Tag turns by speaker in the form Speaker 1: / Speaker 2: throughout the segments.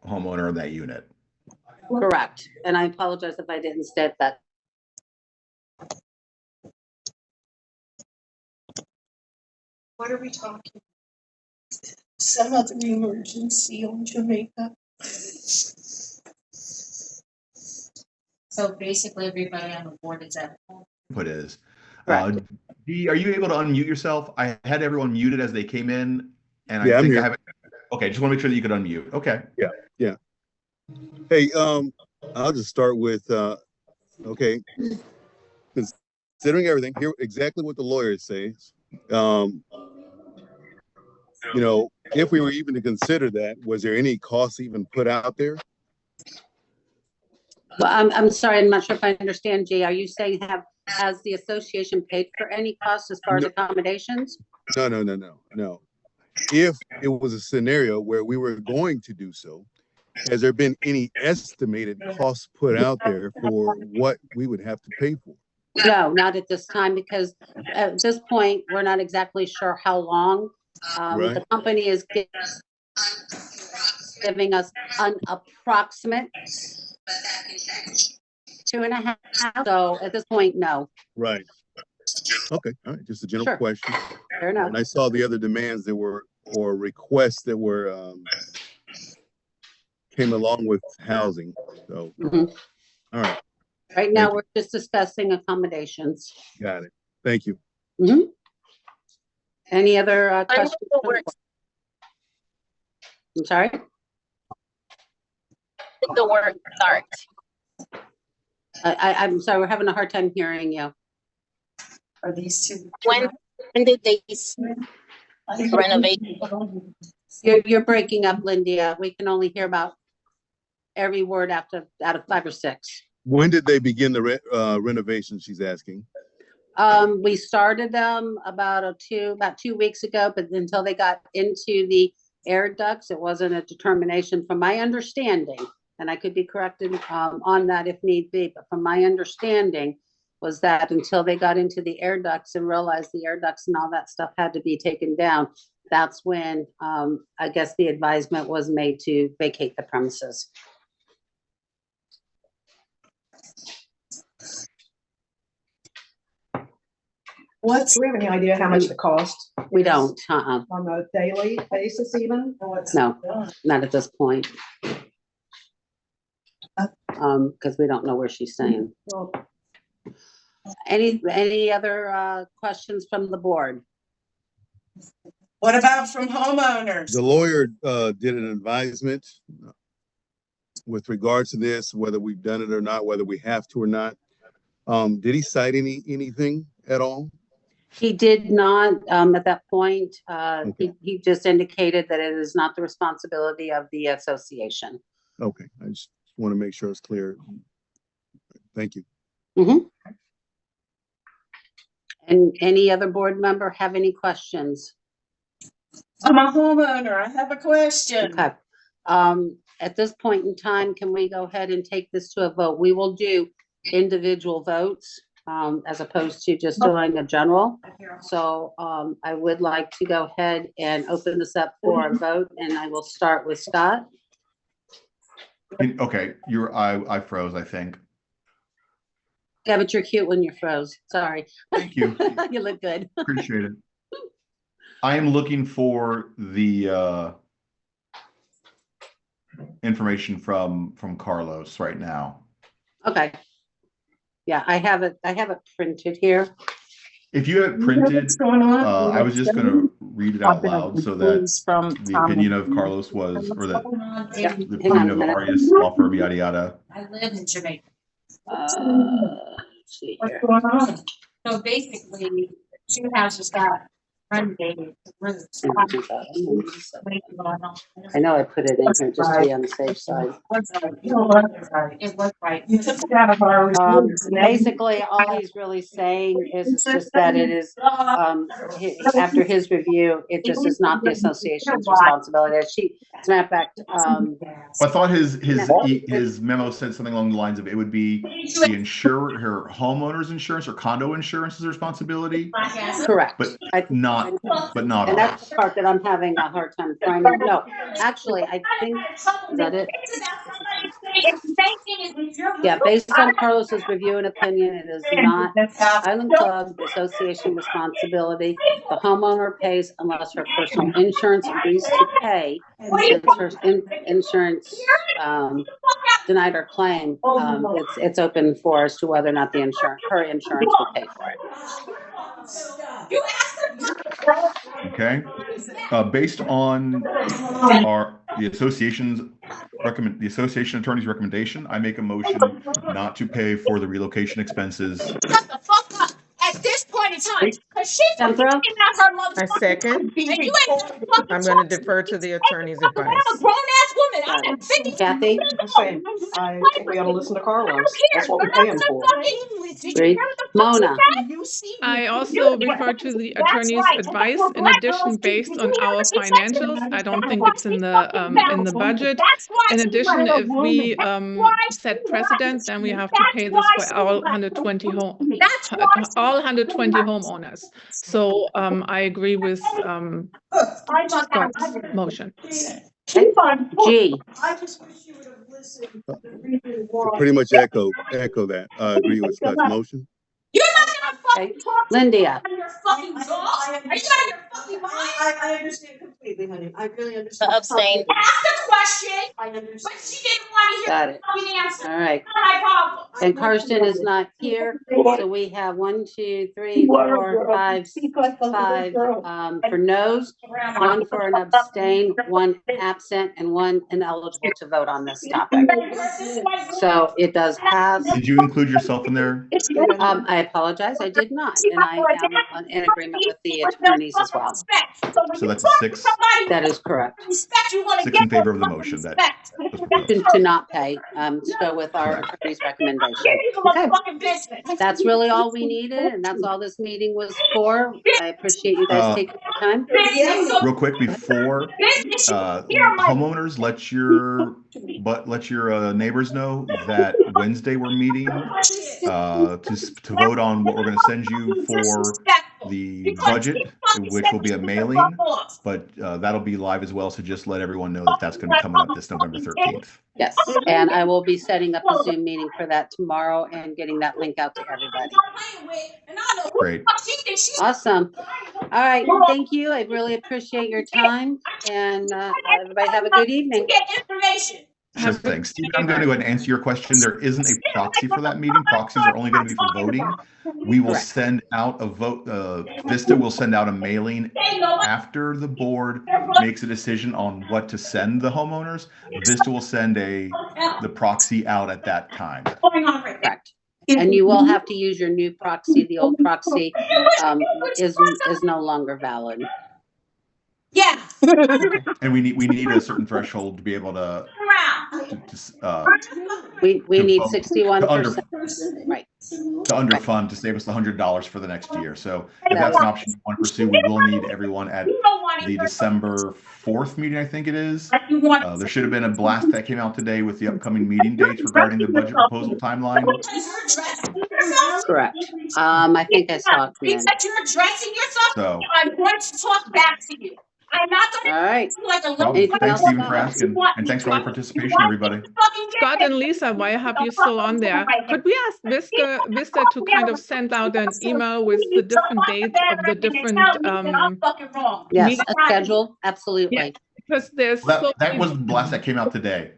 Speaker 1: homeowner in that unit.
Speaker 2: Correct. And I apologize if I didn't state that.
Speaker 3: What are we talking? Some other emergency on Jamaica.
Speaker 4: So basically everybody on the board is at home.
Speaker 1: What is?
Speaker 2: Correct.
Speaker 1: Dee, are you able to unmute yourself? I had everyone muted as they came in, and
Speaker 5: Yeah,
Speaker 1: I
Speaker 5: I'm
Speaker 1: think
Speaker 5: here.
Speaker 1: I have it. Okay, just want to make sure that you could unmute. Okay.
Speaker 5: Yeah. Hey, I'll just start with, okay, considering everything, hear exactly what the lawyer says. You know, if we were even to consider that, was there any cost even put out there?
Speaker 2: Well, I'm sorry, I'm not sure if I understand, Jay. Are you saying has the association paid for any costs as far as
Speaker 5: No.
Speaker 2: accommodations?
Speaker 5: No. If it was a scenario where we were going to do so, has there been any estimated costs put out there for what we would have to pay for?
Speaker 2: No, not at this time, because at this point, we're not exactly sure how long.
Speaker 5: Right.
Speaker 2: The company is giving us an approximate 2.5. So at this point, no.
Speaker 5: Right. Okay. All right. Just a general
Speaker 2: Sure.
Speaker 5: question.
Speaker 2: Fair enough.
Speaker 5: And I saw the other demands that were, or requests that were, came along with housing. So,
Speaker 2: Mhm.
Speaker 5: all right.
Speaker 2: Right now,
Speaker 5: Thank you.
Speaker 2: we're just discussing accommodations.
Speaker 5: Got it. Thank you.
Speaker 2: Any other questions? I'm sorry?
Speaker 6: The work starts.
Speaker 2: I'm sorry, we're having a hard time hearing you.
Speaker 3: Are these two?
Speaker 6: When did they renovate?
Speaker 2: You're breaking up, Lindia. We can only hear about every word out of 5 or 6.
Speaker 5: When did they begin the renovation? She's asking.
Speaker 2: We started them about 2 weeks ago, but until they got into the air ducts, it wasn't a determination from my understanding. And I could be corrected on that if need be, but from my understanding was that until they got into the air ducts and realized the air ducts and all that stuff had to be taken down, that's when I guess the advisement was made to vacate the premises.
Speaker 7: Do we have any idea how much it cost
Speaker 2: We don't,
Speaker 7: on a daily basis even?
Speaker 2: no, not at this point. Because we don't know where she's staying.
Speaker 7: Well,
Speaker 2: Any other questions from the board?
Speaker 3: What about from homeowners?
Speaker 5: The lawyer did an advisement with regards to this, whether we've done it or not, whether we have to or not. Did he cite anything at all?
Speaker 2: He did not, at that point.
Speaker 5: Okay.
Speaker 2: He just indicated that it is not the responsibility of the association.
Speaker 5: Okay, I just want to make sure it's clear. Thank you.
Speaker 2: And any other board member have any questions?
Speaker 3: I'm a homeowner. I have a question.
Speaker 2: Okay. At this point in time, can we go ahead and take this to a vote? We will do individual votes as opposed to just doing a general. So I would like to go ahead and open this up for a vote, and I will start with Scott.
Speaker 1: Okay, I froze, I think.
Speaker 2: Yeah, but you're cute when you're froze. Sorry.
Speaker 1: Thank you.
Speaker 2: You look good.
Speaker 1: Appreciate it. I am looking for the information from Carlos right now.
Speaker 2: Okay. Yeah, I have it printed here.
Speaker 1: If you have it printed,
Speaker 3: What's going on?
Speaker 1: I was just going to read it out loud so that the opinion of Carlos was, or that
Speaker 2: Yeah.
Speaker 1: the
Speaker 2: Hang on
Speaker 1: opinion
Speaker 2: a
Speaker 1: of
Speaker 2: minute.
Speaker 1: Arias law firm, yada yada.
Speaker 4: I live in Jamaica.
Speaker 2: Let's see
Speaker 3: What's
Speaker 2: here.
Speaker 3: going on?
Speaker 4: So basically, 2 houses got renovated.
Speaker 2: I know I put it in here just to be on the safe side.
Speaker 4: It was right.
Speaker 3: You took it out of our.
Speaker 2: Basically, all he's really saying is it's just that it is, after his review, it just is not the association's responsibility. As a matter of fact,
Speaker 1: I thought his memo said something along the lines of it would be the insurer, her homeowner's insurance or condo insurance's responsibility,
Speaker 2: correct.
Speaker 1: but not not
Speaker 2: And
Speaker 1: ours.
Speaker 2: that's the part that I'm having a hard time finding. No, actually, I think, is that it? Yeah, based on Carlos's review and opinion, it is not Island Club Association responsibility. The homeowner pays unless her personal insurance agrees to pay. Since her insurance denied her claim, it's open for as to whether or not her insurance will pay for it.
Speaker 1: Okay. Based on the association attorney's recommendation, I make a motion not to pay for the relocation expenses.
Speaker 8: Shut the fuck up at this point in time, because she fucking
Speaker 2: Deborah?
Speaker 8: came out her mother.
Speaker 9: I second.
Speaker 8: And you ain't gonna fucking
Speaker 9: I'm going to
Speaker 8: talk
Speaker 9: defer to the attorney's
Speaker 8: I'm
Speaker 9: advice.
Speaker 8: a grown ass woman. I'm 50.
Speaker 2: Kathy?
Speaker 7: I'm saying, I think we ought to listen to Carlos. That's what we pay him for.
Speaker 2: Great. Mona?
Speaker 10: I also refer to the attorney's advice. In addition, based on our financials, I don't think it's in the budget. In addition, if we set precedent, then we have to pay this for all 120 homeowners. So I agree with Scott's motion.
Speaker 2: G?
Speaker 5: Pretty much echo that. I agree with Scott's motion.
Speaker 8: You're not gonna fucking talk to
Speaker 2: Linda?
Speaker 8: me on your fucking jaw. Are you out of your fucking mind?
Speaker 7: I understand completely, honey. I really understand.
Speaker 6: Abstain.
Speaker 8: Ask the question,
Speaker 7: I
Speaker 8: but
Speaker 7: understand.
Speaker 8: she didn't want to hear
Speaker 2: Got
Speaker 8: the
Speaker 2: it.
Speaker 8: fucking answer.
Speaker 2: All right.
Speaker 8: Not my problem.
Speaker 2: And Karsten is not here, so we have 1, 2, 3, 4, 5, 5 for no's, 1 for an abstain, 1 absent, and 1 ineligible to vote on this topic. So it does pass.
Speaker 1: Did you include yourself in there?
Speaker 2: I apologize, I did not, and I am in agreement with the attorneys as well.
Speaker 1: So that's a 6.
Speaker 2: That is correct.
Speaker 1: 6 in favor of the motion. That was proposed.
Speaker 2: To not pay, to go with our attorney's recommendation. Okay. That's really all we needed, and that's all this meeting was for. I appreciate you guys taking the time.
Speaker 1: Real quick before homeowners, let your neighbors know that Wednesday we're meeting to vote on what we're going to send you for the budget, which will be a mailing, but that'll be live as well. So just let everyone know that that's going to be coming up this November 13th.
Speaker 2: Yes, and I will be setting up a Zoom meeting for that tomorrow and getting that link out to everybody.
Speaker 1: Great.
Speaker 2: Awesome. All right, thank you. I really appreciate your time, and everybody have a good evening.
Speaker 1: Sure thing. Steve, I'm going to go ahead and answer your question. There isn't a proxy for that meeting. Proxies are only going to be for voting. We will send out a vote. Vista will send out a mailing after the board makes a decision on what to send the homeowners. Vista will send the proxy out at that time.
Speaker 2: Correct. And you will have to use your new proxy. The old proxy is no longer valid.
Speaker 8: Yeah.
Speaker 1: And we need a certain threshold to be able to
Speaker 2: we need
Speaker 1: vote,
Speaker 2: 61%. Right.
Speaker 1: To underfund to save us the $100 for the next year. So if that's an option you want to pursue, we will need everyone at the December 4th meeting, I think it is. There should have been a blast that came out today with the upcoming meeting dates regarding the budget proposal timeline.
Speaker 2: Correct. I think I saw it.
Speaker 8: That you're addressing yourself,
Speaker 1: So
Speaker 8: I'm going to talk back to you. I'm not going
Speaker 2: all right.
Speaker 8: like a
Speaker 1: well,
Speaker 8: little.
Speaker 1: thanks, Stephen, for asking, and thanks for all your participation, everybody.
Speaker 10: Scott and Lisa, why have you still on there? Could we ask Vista to kind of send out an email with the different dates of the different
Speaker 2: yes, a schedule, absolutely.
Speaker 10: Yeah, because there's
Speaker 1: that was the blast that came out today.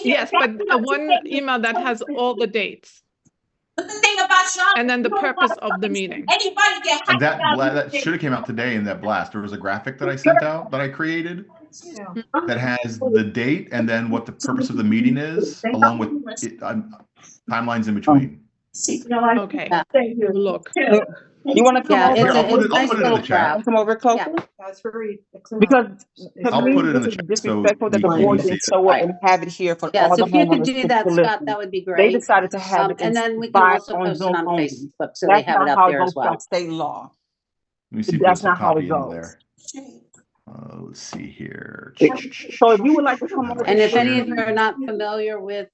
Speaker 10: Yes, but one email that has all the dates.
Speaker 8: But the thing about Sean,
Speaker 10: and then the purpose of the meeting.
Speaker 8: Anybody get
Speaker 1: And that should have came out today in that blast. There was a graphic that I sent out that I created that has the date and then what the purpose of the meeting is, along with timelines in between.
Speaker 10: Okay.
Speaker 3: Thank you.
Speaker 10: Look.
Speaker 3: You want to come over?
Speaker 1: I'll put it in the chat.
Speaker 3: Come over closer?
Speaker 2: Yeah.
Speaker 7: That's very.
Speaker 3: Because
Speaker 1: I'll
Speaker 3: me,
Speaker 1: put it in the
Speaker 3: this is
Speaker 1: chat so
Speaker 3: disrespectful that the
Speaker 1: we can
Speaker 3: board
Speaker 1: see
Speaker 3: didn't
Speaker 1: it.
Speaker 3: show up and have it here for all
Speaker 2: Yes,
Speaker 3: the
Speaker 2: if you could
Speaker 3: homeowners
Speaker 2: do
Speaker 3: to
Speaker 2: that,
Speaker 3: listen.
Speaker 2: Scott, that would be
Speaker 3: They
Speaker 2: great.
Speaker 3: decided to have it
Speaker 2: And then we can also post it on Facebook so they
Speaker 3: That's
Speaker 2: have it
Speaker 3: not
Speaker 2: up
Speaker 3: how it
Speaker 2: there
Speaker 3: goes
Speaker 2: as well.
Speaker 3: by state law.
Speaker 1: Let me see if
Speaker 3: That's
Speaker 1: there's a
Speaker 3: not how
Speaker 1: copy
Speaker 3: it
Speaker 1: in
Speaker 3: goes.
Speaker 1: there. Let's see here.
Speaker 3: So if you would like to come over
Speaker 2: And if any
Speaker 3: share-
Speaker 2: of you are not familiar with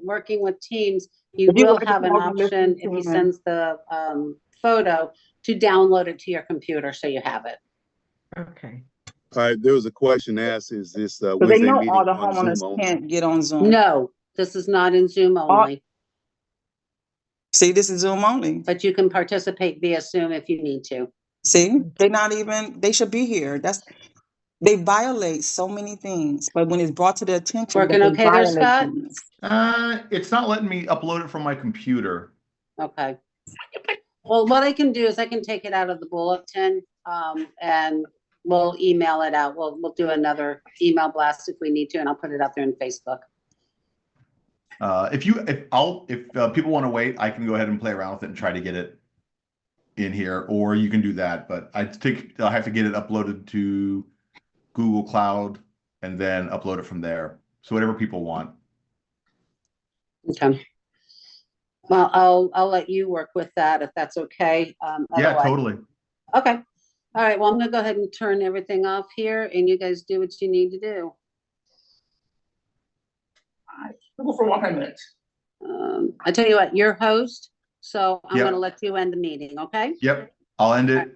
Speaker 2: working with Teams, you
Speaker 3: If you
Speaker 2: will
Speaker 3: would like to
Speaker 2: have an
Speaker 3: come over and listen
Speaker 2: option
Speaker 3: to
Speaker 2: if he
Speaker 3: him.
Speaker 2: sends the photo to download it to your computer so you have it.
Speaker 9: Okay.
Speaker 5: All right, there was a question asked, is this
Speaker 3: So they
Speaker 5: Wednesday
Speaker 3: know
Speaker 5: meeting
Speaker 3: all the
Speaker 5: on Zoom
Speaker 3: homeowners
Speaker 5: only?
Speaker 3: can't get on Zoom.
Speaker 2: No, this is not in Zoom only,
Speaker 3: See, this is Zoom only.
Speaker 2: but you can participate via Zoom if you need to.
Speaker 3: See, they should be here. They violate so many things, but when it's brought to their attention,
Speaker 2: Working
Speaker 3: that they
Speaker 2: okay there,
Speaker 3: violate
Speaker 2: Scott?
Speaker 3: things.
Speaker 1: It's not letting me upload it from my computer.
Speaker 2: Okay. Well, what I can do is I can take it out of the bulletin, and we'll email it out. We'll do another email blast if we need to, and I'll put it out there on Facebook.
Speaker 1: If people want to wait, I can go ahead and play around with it and try to get it in here, or you can do that. But I think I'll have to get it uploaded to Google Cloud and then upload it from there. So whatever people want.
Speaker 2: Okay. Well, I'll let you work with that if that's okay.
Speaker 1: Yeah,
Speaker 2: Otherwise-
Speaker 1: totally.
Speaker 2: Okay. All right. Well, I'm gonna go ahead and turn everything off here, and you guys do what you need to do.
Speaker 7: We'll go for 100 minutes.
Speaker 2: I tell you what, you're host, so I'm
Speaker 1: Yeah.
Speaker 2: gonna let you end the meeting. Okay.
Speaker 1: Yep, I'll end it,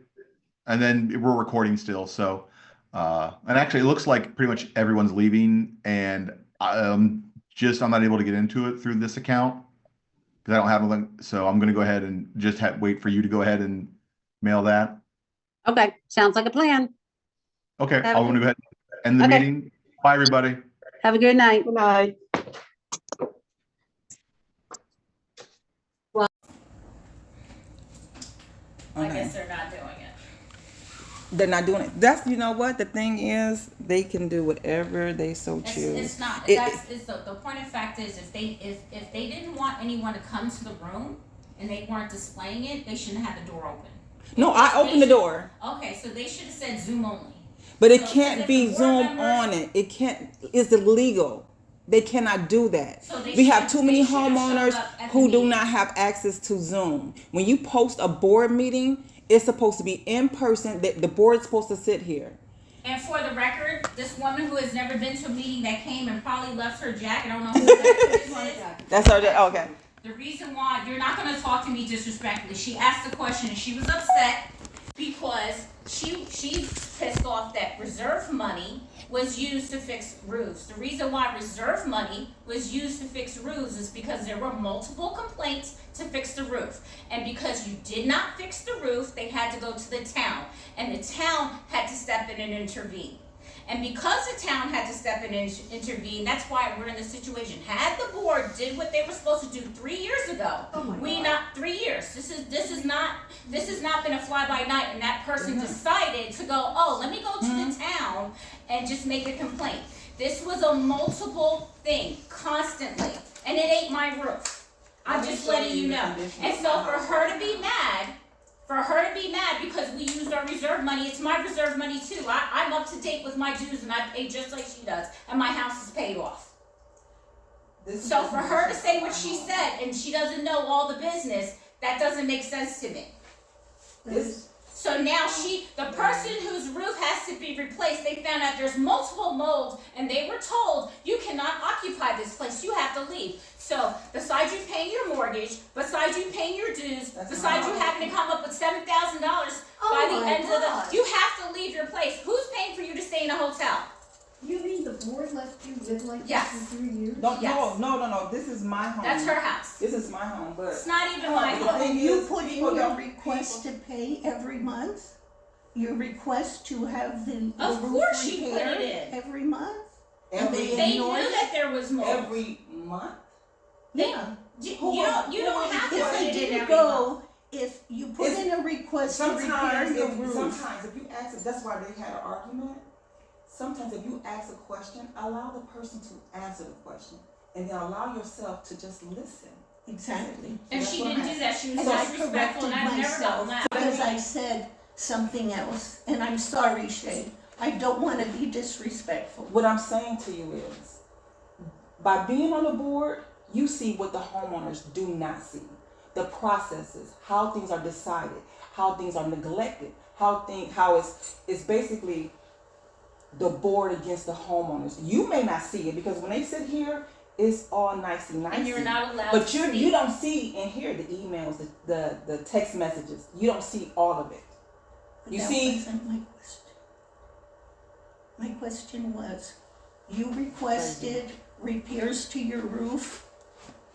Speaker 1: and then we're recording still. So, and actually, it looks like pretty much everyone's leaving, and I'm not able to get into it through this account because I don't have a link. So I'm going to go ahead and just wait for you to go ahead and mail that.
Speaker 2: Okay. Sounds like a plan.
Speaker 1: Okay,
Speaker 2: Have a
Speaker 1: I'm going to go ahead and end the
Speaker 2: Okay.
Speaker 1: meeting. Bye, everybody.
Speaker 2: Have a good night.
Speaker 3: Good night.
Speaker 4: I guess they're not doing it.
Speaker 3: They're not doing it. That's, you know what, the thing is, they can do whatever they so choose.
Speaker 4: It's not.
Speaker 3: It-
Speaker 4: That's the point of fact is if they didn't want anyone to come to the room and they weren't displaying it, they shouldn't have the door open.
Speaker 3: No, I opened the door,
Speaker 4: Okay, so they should have said Zoom only.
Speaker 3: but it
Speaker 4: So,
Speaker 3: can't
Speaker 4: if
Speaker 3: be
Speaker 4: the board
Speaker 3: Zoom
Speaker 4: members-
Speaker 3: on it. It can't, it's illegal. They cannot do that.
Speaker 4: So they
Speaker 3: We have
Speaker 4: should-
Speaker 3: too many
Speaker 4: they should have showed
Speaker 3: homeowners
Speaker 4: up at the
Speaker 3: who do
Speaker 4: meeting.
Speaker 3: not have access to Zoom. When you post a board meeting, it's supposed to be in person. The board's supposed to sit here.
Speaker 4: And for the record, this woman who has never been to a meeting that came and probably left her jacket, I don't know who that is.
Speaker 3: That's our, okay.
Speaker 4: The reason why you're not going to talk to me disrespectfully, she asked the question and she was upset because she's pissed off that reserve money was used to fix roofs. The reason why reserve money was used to fix roofs is because there were multiple complaints to fix the roof. And because you did not fix the roof, they had to go to the town. And the town had to step in and intervene. And because the town had to step in and intervene, that's why we're in this situation. Had the board did what they were supposed to do 3 years ago, 3 years. This has not been a fly by night. And that person decided to go, oh, let me go to the town and just make a complaint. This was a multiple thing, constantly, and it ain't my roof. I'm just letting you know. And so for her to be mad. Because we used our reserve money, it's my reserve money too. I'm up to date with my dues and I pay just like she does, and my house is paid off. So for her to say what she said and she doesn't know all the business, that doesn't make sense to me. So now the person whose roof has to be replaced, they found out there's multiple molds and they were told, you cannot occupy this place, you have to leave. So besides you paying your mortgage, besides you paying your dues, besides you having to come up with $7,000 by the end of you have to leave your place. Who's paying for you to stay in a hotel?
Speaker 11: You mean the board let you live like
Speaker 4: Yes.
Speaker 11: this for 3 years?
Speaker 3: No. This is my home.
Speaker 4: That's her house.
Speaker 3: This is my home, but
Speaker 4: It's not even my
Speaker 3: the
Speaker 4: home.
Speaker 3: thing
Speaker 11: You
Speaker 3: is,
Speaker 11: put in
Speaker 3: people
Speaker 11: your
Speaker 3: don't-
Speaker 11: request to pay every month? Your request to have the
Speaker 4: Of
Speaker 11: roof
Speaker 4: course she put
Speaker 11: repaired
Speaker 4: it in.
Speaker 11: every month?
Speaker 3: every
Speaker 4: They knew
Speaker 11: ignored it?
Speaker 4: that there was mold.
Speaker 3: every month.
Speaker 11: Yeah.
Speaker 4: You don't have to
Speaker 11: If
Speaker 4: put
Speaker 11: they
Speaker 4: it in
Speaker 11: didn't
Speaker 4: every month.
Speaker 11: go, if you put in a request to repair
Speaker 3: Sometimes,
Speaker 11: your roof.
Speaker 3: sometimes if you ask, that's why they had an argument. Sometimes if you ask a question, allow the person to answer the question, and then allow yourself to just listen.
Speaker 11: Exactly.
Speaker 4: And
Speaker 3: That's
Speaker 4: she
Speaker 3: what
Speaker 4: didn't
Speaker 3: I'm
Speaker 4: do that. She was
Speaker 11: And I
Speaker 4: disrespectful,
Speaker 11: corrected
Speaker 4: and I've never gotten
Speaker 11: myself
Speaker 4: that.
Speaker 11: because I said something else, and I'm sorry, Shay. I don't want to be disrespectful.
Speaker 3: What I'm saying to you is, by being on the board, you see what the homeowners do not see. The processes, how things are decided, how things are neglected, how it's basically the board against the homeowners. You may not see it because when they sit here It's all nicey
Speaker 4: And
Speaker 3: nicey.
Speaker 4: you're not allowed
Speaker 3: But
Speaker 4: to
Speaker 3: you
Speaker 4: speak.
Speaker 3: don't see and hear the emails, the text messages. You don't see all of it. You
Speaker 11: That
Speaker 3: see-
Speaker 11: wasn't my question. My question was, you requested repairs to your roof.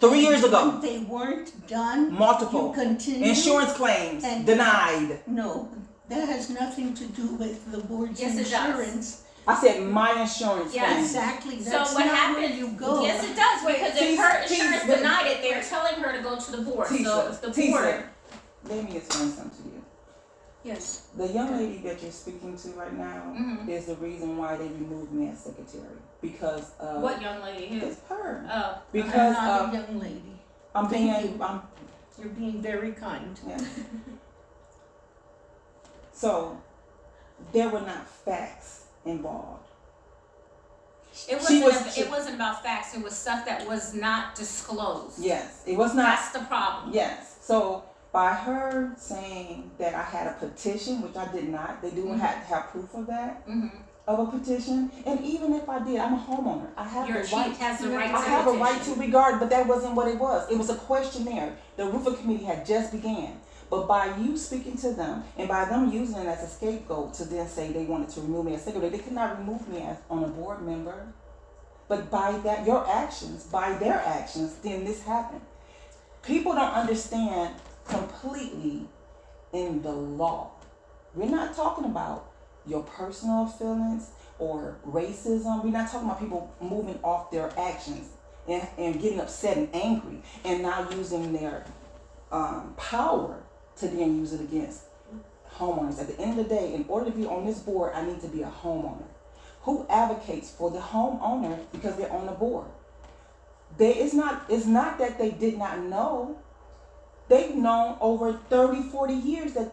Speaker 3: 3 years ago,
Speaker 11: When they weren't done.
Speaker 3: multiple
Speaker 11: You continue.
Speaker 3: insurance claims
Speaker 11: and-
Speaker 3: denied.
Speaker 11: No, that has nothing to do with the board's
Speaker 4: Yes, it does.
Speaker 11: insurance.
Speaker 3: I said my insurance
Speaker 4: Yes.
Speaker 3: claim.
Speaker 11: Exactly,
Speaker 4: So
Speaker 11: that's
Speaker 4: what
Speaker 11: not
Speaker 4: happened?
Speaker 11: where you go.
Speaker 4: Yes, it does, because if her
Speaker 3: Tease-
Speaker 4: insurance
Speaker 3: tease-
Speaker 4: denied it, they are telling her to go to the board. So if the board,
Speaker 3: Let me explain something to you.
Speaker 11: Yes.
Speaker 3: The young lady that you're speaking to right now
Speaker 4: Mhm.
Speaker 3: is the reason why they removed me as secretary. Because of
Speaker 4: what young lady? Who?
Speaker 3: it's her.
Speaker 4: Oh,
Speaker 3: Because
Speaker 11: I'm not
Speaker 3: of
Speaker 11: a young lady.
Speaker 3: I'm
Speaker 11: Thank
Speaker 3: being
Speaker 11: you. You're being very kind.
Speaker 3: yeah. So there were not facts involved.
Speaker 4: it wasn't about facts. It was stuff that was not disclosed.
Speaker 3: Yes, it was not.
Speaker 4: That's the problem.
Speaker 3: Yes. So by her saying that I had a petition, which I did not, they do have proof of that,
Speaker 4: Mm-hmm.
Speaker 3: of a petition. And even if I did, I'm a homeowner. I have
Speaker 4: Your
Speaker 3: the
Speaker 4: chief
Speaker 3: right.
Speaker 4: has the right to
Speaker 3: I have a right to
Speaker 4: petition.
Speaker 3: regard, but that wasn't what it was. It was a questionnaire. The roofing committee had just began. But by you speaking to them and by them using it as a scapegoat to then say they wanted to remove me as secretary, they could not remove me as on a board member. But by that, your actions, by their actions, then this happened. People don't understand completely in the law. We're not talking about your personal feelings or racism. We're not talking about people moving off their actions and getting upset and angry and now using their power to then use it against homeowners. At the end of the day, in order to be on this board, I need to be a homeowner. Who advocates for the homeowner because they're on the board? It's not that they did not know. They've known over 30, 40 years that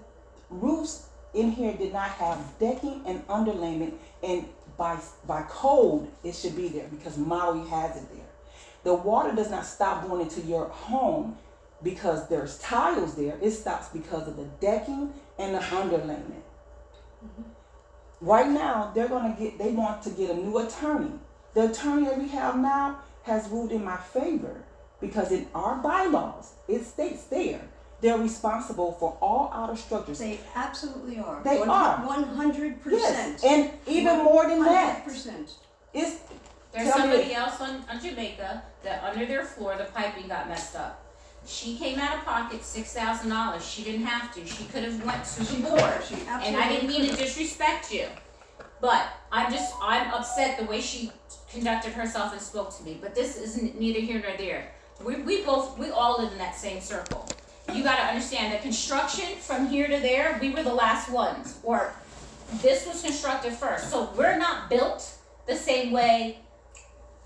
Speaker 3: roofs in here did not have decking and underlayment, and by code it should be there because Maui has it there. The water does not stop going into your home because there's tiles there. It stops because of the decking and the underlayment. Right now, they want to get a new attorney. The attorney that we have now has ruled in my favor because in our bylaws, it states there, they're responsible for all outer structures.
Speaker 9: They absolutely are.
Speaker 3: They are.
Speaker 9: 100%.
Speaker 3: Yes, and even more than that.
Speaker 9: 100%.
Speaker 3: It's
Speaker 4: There's
Speaker 3: Tell me
Speaker 4: somebody else on Jamaica that under their floor the piping got messed up. She came out of pocket $6,000. She didn't have to. She could have went to the board.
Speaker 9: She
Speaker 4: And I didn't mean to
Speaker 9: absolutely
Speaker 4: disrespect you, but I'm upset the way she conducted herself and spoke to me. But this isn't neither here nor there. We all live in that same circle. You got to understand that construction from here to there, we were the last ones, or this was constructed first. So we're not built the same way.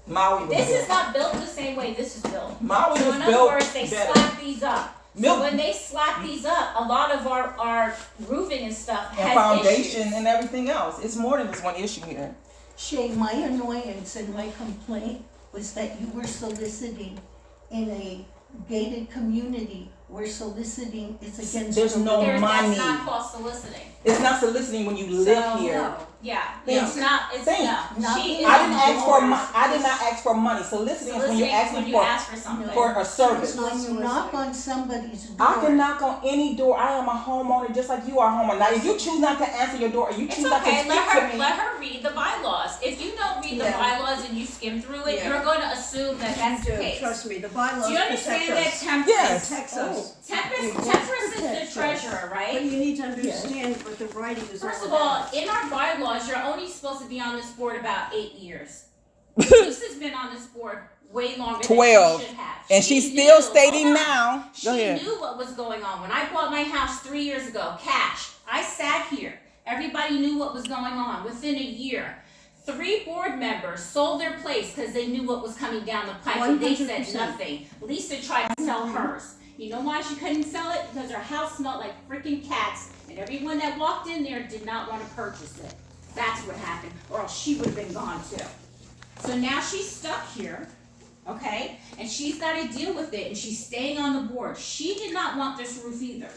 Speaker 3: Maui was
Speaker 4: This
Speaker 3: built.
Speaker 4: is not built the same way this is built.
Speaker 3: Maui
Speaker 4: So
Speaker 3: was
Speaker 4: in other
Speaker 3: built
Speaker 4: words, they
Speaker 3: better.
Speaker 4: slap these up.
Speaker 3: Milk-
Speaker 4: So when they slap these up, a lot of our roofing and stuff
Speaker 3: and
Speaker 4: has
Speaker 3: foundation
Speaker 4: issues.
Speaker 3: and everything else. It's more than just one issue here.
Speaker 11: Shay, my annoyance and my complaint was that you were soliciting in a gated community where soliciting is against
Speaker 3: There's
Speaker 11: the
Speaker 3: no
Speaker 11: law.
Speaker 4: That's
Speaker 3: money.
Speaker 4: not called soliciting.
Speaker 3: It's not soliciting when you live
Speaker 4: So,
Speaker 3: here.
Speaker 9: No.
Speaker 4: Yeah,
Speaker 3: Thanks.
Speaker 4: it's not. It's
Speaker 3: Thanks.
Speaker 4: no.
Speaker 11: Not
Speaker 4: She
Speaker 11: being
Speaker 4: is
Speaker 3: I didn't
Speaker 4: on
Speaker 3: ask for
Speaker 4: board.
Speaker 3: I did not ask for money. Soliciting is when you're
Speaker 4: Soliciting is
Speaker 3: asking
Speaker 4: when you
Speaker 3: for
Speaker 4: ask for something.
Speaker 3: for a service.
Speaker 9: It's not
Speaker 11: When you knock
Speaker 9: soliciting.
Speaker 11: on somebody's door.
Speaker 3: I can knock on any door. I am a homeowner just like you are a homeowner. Now, if you choose not to answer your door or you
Speaker 4: It's
Speaker 3: choose not to
Speaker 4: okay.
Speaker 3: speak to me,
Speaker 4: Let her read the bylaws. If you don't read the
Speaker 9: Yeah.
Speaker 4: bylaws and you skim through it,
Speaker 9: Yeah.
Speaker 4: you're going to assume that that's the
Speaker 9: You do.
Speaker 4: case.
Speaker 9: Trust me, the bylaws
Speaker 4: Do you
Speaker 9: protect
Speaker 4: understand that
Speaker 9: us.
Speaker 4: Temperance?
Speaker 3: Yes.
Speaker 9: Protects us.
Speaker 4: Temperance is the treasurer,
Speaker 9: But
Speaker 4: right?
Speaker 9: you need to understand what the writing is all
Speaker 4: First of all,
Speaker 9: about.
Speaker 4: in our bylaws, you're only supposed to be on this board about 8 years. Lisa's been on this board way longer
Speaker 3: 12.
Speaker 4: than she should have.
Speaker 3: and
Speaker 4: She
Speaker 3: she's still
Speaker 4: knew-
Speaker 3: stating
Speaker 4: hold on.
Speaker 3: now.
Speaker 4: She
Speaker 3: Go ahead.
Speaker 4: knew what was going on. When I bought my house 3 years ago, cash, I sat here. Everybody knew what was going on. Within a year, 3 board members sold their place because they knew what was coming down the pipe and they said
Speaker 9: 100%.
Speaker 4: nothing. Lisa tried to sell hers. You know why she couldn't sell it? Because her house smelled like freaking cats and everyone that walked in there did not want to purchase it. That's what happened, or else she would have been gone too. So now she's stuck here, okay? And she's got to deal with it, and she's staying on the board. She did not want this roof either.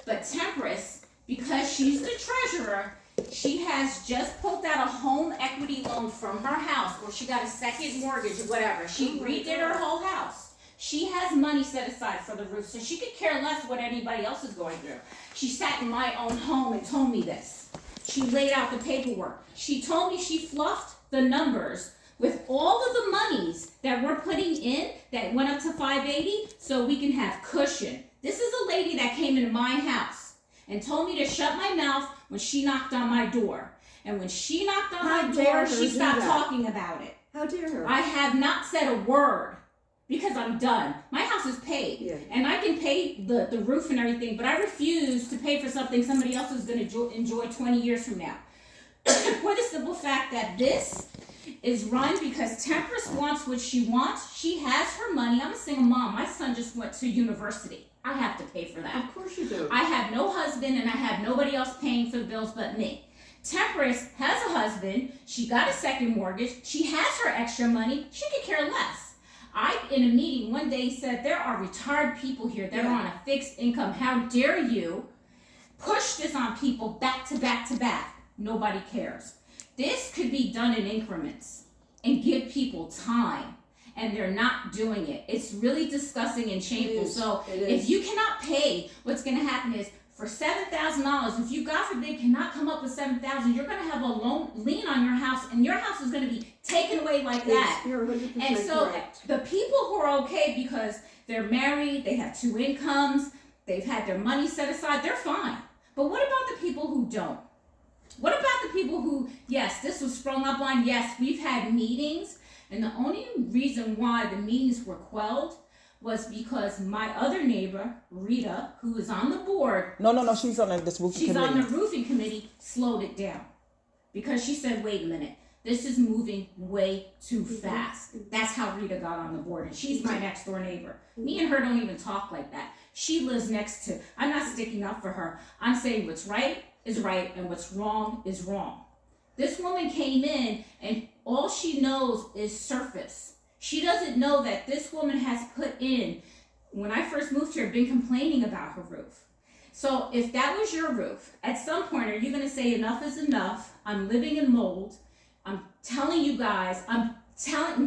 Speaker 4: But Temperance, because she's the treasurer, She has just pulled out a home equity loan from her house, or she got a second mortgage or whatever. She redid her whole house. She has money set aside for the roof, so she could care less what anybody else is going through. She sat in my own home and told me this. She laid out the paperwork. She told me she fluffed the numbers with all of the monies that we're putting in that went up to 580 so we can have cushion. This is a lady that came into my house and told me to shut my mouth when she knocked on my door. And when she knocked on
Speaker 9: How
Speaker 4: my
Speaker 9: dare
Speaker 4: door,
Speaker 9: her
Speaker 4: she
Speaker 9: do
Speaker 4: stopped
Speaker 9: that.
Speaker 4: talking about it.
Speaker 9: How dare her?
Speaker 4: I have not said a word because I'm done. My house is paid,
Speaker 9: Yeah.
Speaker 4: and I can pay the roof and everything, but I refuse to pay for something somebody else is going to enjoy 20 years from now. For the simple fact that this is run because Temperance wants what she wants. She has her money. I'm a single mom. My son just went to university. I have to pay for that.
Speaker 9: Of course you do.
Speaker 4: I have no husband, and I have nobody else paying for the bills but me. Temperance has a husband. She got a second mortgage. She has her extra money. She could care less. I, in a meeting one day, said there are retired people here that are on a fixed income. How dare you push this on people back to back to back? Nobody cares. This could be done in increments and give people time, and they're not doing it. It's really disgusting and shameful.
Speaker 9: It is.
Speaker 4: So
Speaker 9: It
Speaker 4: if
Speaker 9: is.
Speaker 4: you cannot pay, what's going to happen is for $7,000, if you, God forbid, cannot come up with $7,000, you're going to have a lien on your house, and your house is going to be taken away like that.
Speaker 9: You're 100%
Speaker 4: And so
Speaker 9: correct.
Speaker 4: the people who are okay because they're married, they have 2 incomes, they've had their money set aside, they're fine. But what about the people who don't? What about the people who, yes, this was sprung up on, yes, we've had meetings, and the only reason why the meetings were quelled was because my other neighbor, Rita, who is on the board,
Speaker 3: No, she's on this roofing
Speaker 4: she's
Speaker 3: committee.
Speaker 4: on the roofing committee, slowed it down. Because she said, wait a minute, this is moving way too fast. That's how Rita got on the board, and she's my next door neighbor. Me and her don't even talk like that. She lives next to, I'm not sticking up for her. I'm saying what's right is right, and what's wrong is wrong. This woman came in, and all she knows is surface. She doesn't know that this woman has put in, when I first moved here, been complaining about her roof. So if that was your roof, at some point, are you going to say enough is enough? I'm living in mold. I'm telling you guys, I'm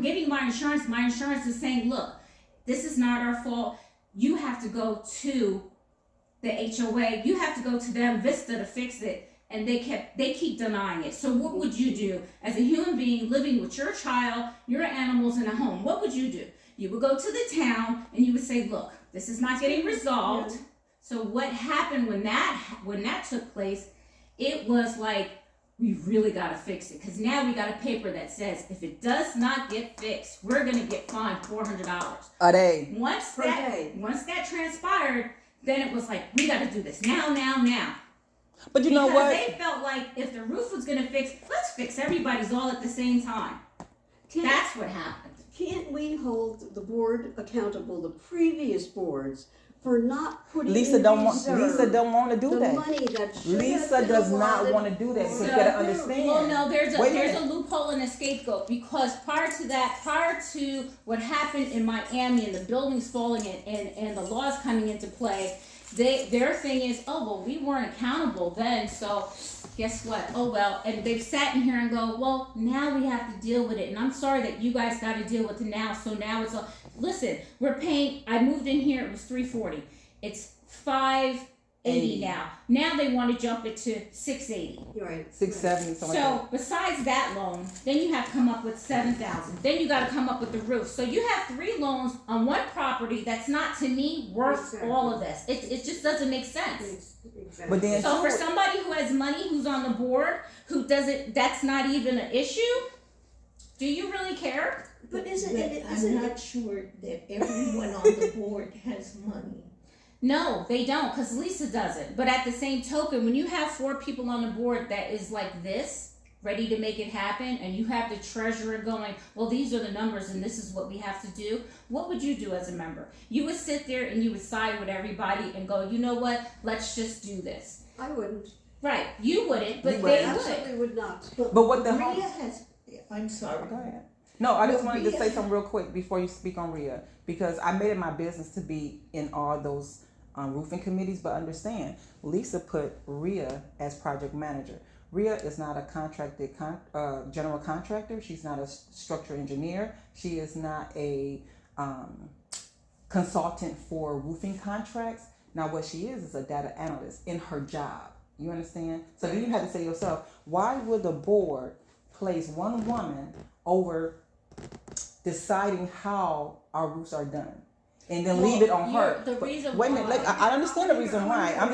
Speaker 4: giving my insurance. My insurance is saying, look, this is not our fault. You have to go to the HOA. You have to go to them, Vista, to fix it. And they keep denying it. So what would you do as a human being living with your child, your animals in a home? What would you do? You would go to the town and you would say, look, this is not getting resolved.
Speaker 9: Yeah.
Speaker 4: So what happened when that took place, it was like, we really got to fix it. Because now we got a paper that says if it does not get fixed, we're going to get fined $400
Speaker 3: A day.
Speaker 4: Once
Speaker 9: Per
Speaker 4: that
Speaker 9: day.
Speaker 4: transpired, then it was like, we got to do this now.
Speaker 3: But you know
Speaker 4: Because
Speaker 3: what?
Speaker 4: they felt like if the roof was going to fix, let's fix everybody's all at the same time. That's what happened.
Speaker 9: Can't we hold the board accountable, the previous boards, for not putting
Speaker 3: Lisa
Speaker 9: in
Speaker 3: don't want.
Speaker 9: reserve
Speaker 3: Lisa don't want to do
Speaker 9: the
Speaker 3: that.
Speaker 9: money that should
Speaker 3: Lisa
Speaker 9: have been
Speaker 3: does not
Speaker 9: allotted
Speaker 3: want to do that.
Speaker 9: for
Speaker 3: So you
Speaker 9: the
Speaker 3: gotta
Speaker 9: roof.
Speaker 3: understand.
Speaker 4: Well, no, there's
Speaker 3: Wait a
Speaker 4: a
Speaker 3: minute.
Speaker 4: loophole and a scapegoat because prior to what happened in Miami and the buildings falling and the laws coming into play, their thing is, oh well, we weren't accountable then, so guess what? Oh well, and they've sat in here and go, well, now we have to deal with it, and I'm sorry that you guys got to deal with it now. So now it's all. Listen, we're paying. I moved in here; it was $340. It's $580 now. Now they want to jump it to $680.
Speaker 9: You're right.
Speaker 3: 670 something.
Speaker 4: So besides that loan, then you have to come up with $7,000. Then you got to come up with the roof. So you have 3 loans on one property that's not, to me, worth
Speaker 9: Exactly.
Speaker 4: all of this. It just doesn't make sense.
Speaker 9: Exactly.
Speaker 3: But then
Speaker 4: So for somebody who has money, who's on the board, who doesn't, that's not even an issue. Do you really care?
Speaker 9: But
Speaker 11: But
Speaker 9: isn't
Speaker 11: I'm not
Speaker 9: it?
Speaker 11: sure that everyone on the board has money.
Speaker 4: No, they don't, because Lisa doesn't. But at the same token, when you have 4 people on the board that is like this, ready to make it happen, and you have the treasurer going, well, these are the numbers and this is what we have to do, what would you do as a member? You would sit there and you would side with everybody and go, you know what, let's just do this.
Speaker 9: I wouldn't.
Speaker 4: Right, you wouldn't, but
Speaker 3: You
Speaker 4: they
Speaker 3: wouldn't.
Speaker 4: would.
Speaker 9: Absolutely would not.
Speaker 3: But what the
Speaker 11: Rhea
Speaker 3: home-
Speaker 11: has, I'm sorry.
Speaker 3: Go ahead. No, I just
Speaker 11: But
Speaker 3: wanted to
Speaker 11: Rhea-
Speaker 3: say something real quick before you speak on Rhea, because I made it my business to be in all those roofing committees. But understand, Lisa put Rhea as project manager. Rhea is not a general contractor. She's not a structural engineer. She is not a consultant for roofing contracts. Now, what she is a data analyst in her job. You understand? So then you have to say to yourself, why would the board place one woman over deciding how our roofs are done, and then leave it on her?
Speaker 4: The reason
Speaker 3: Wait a minute, like, I understand the reason why. I'm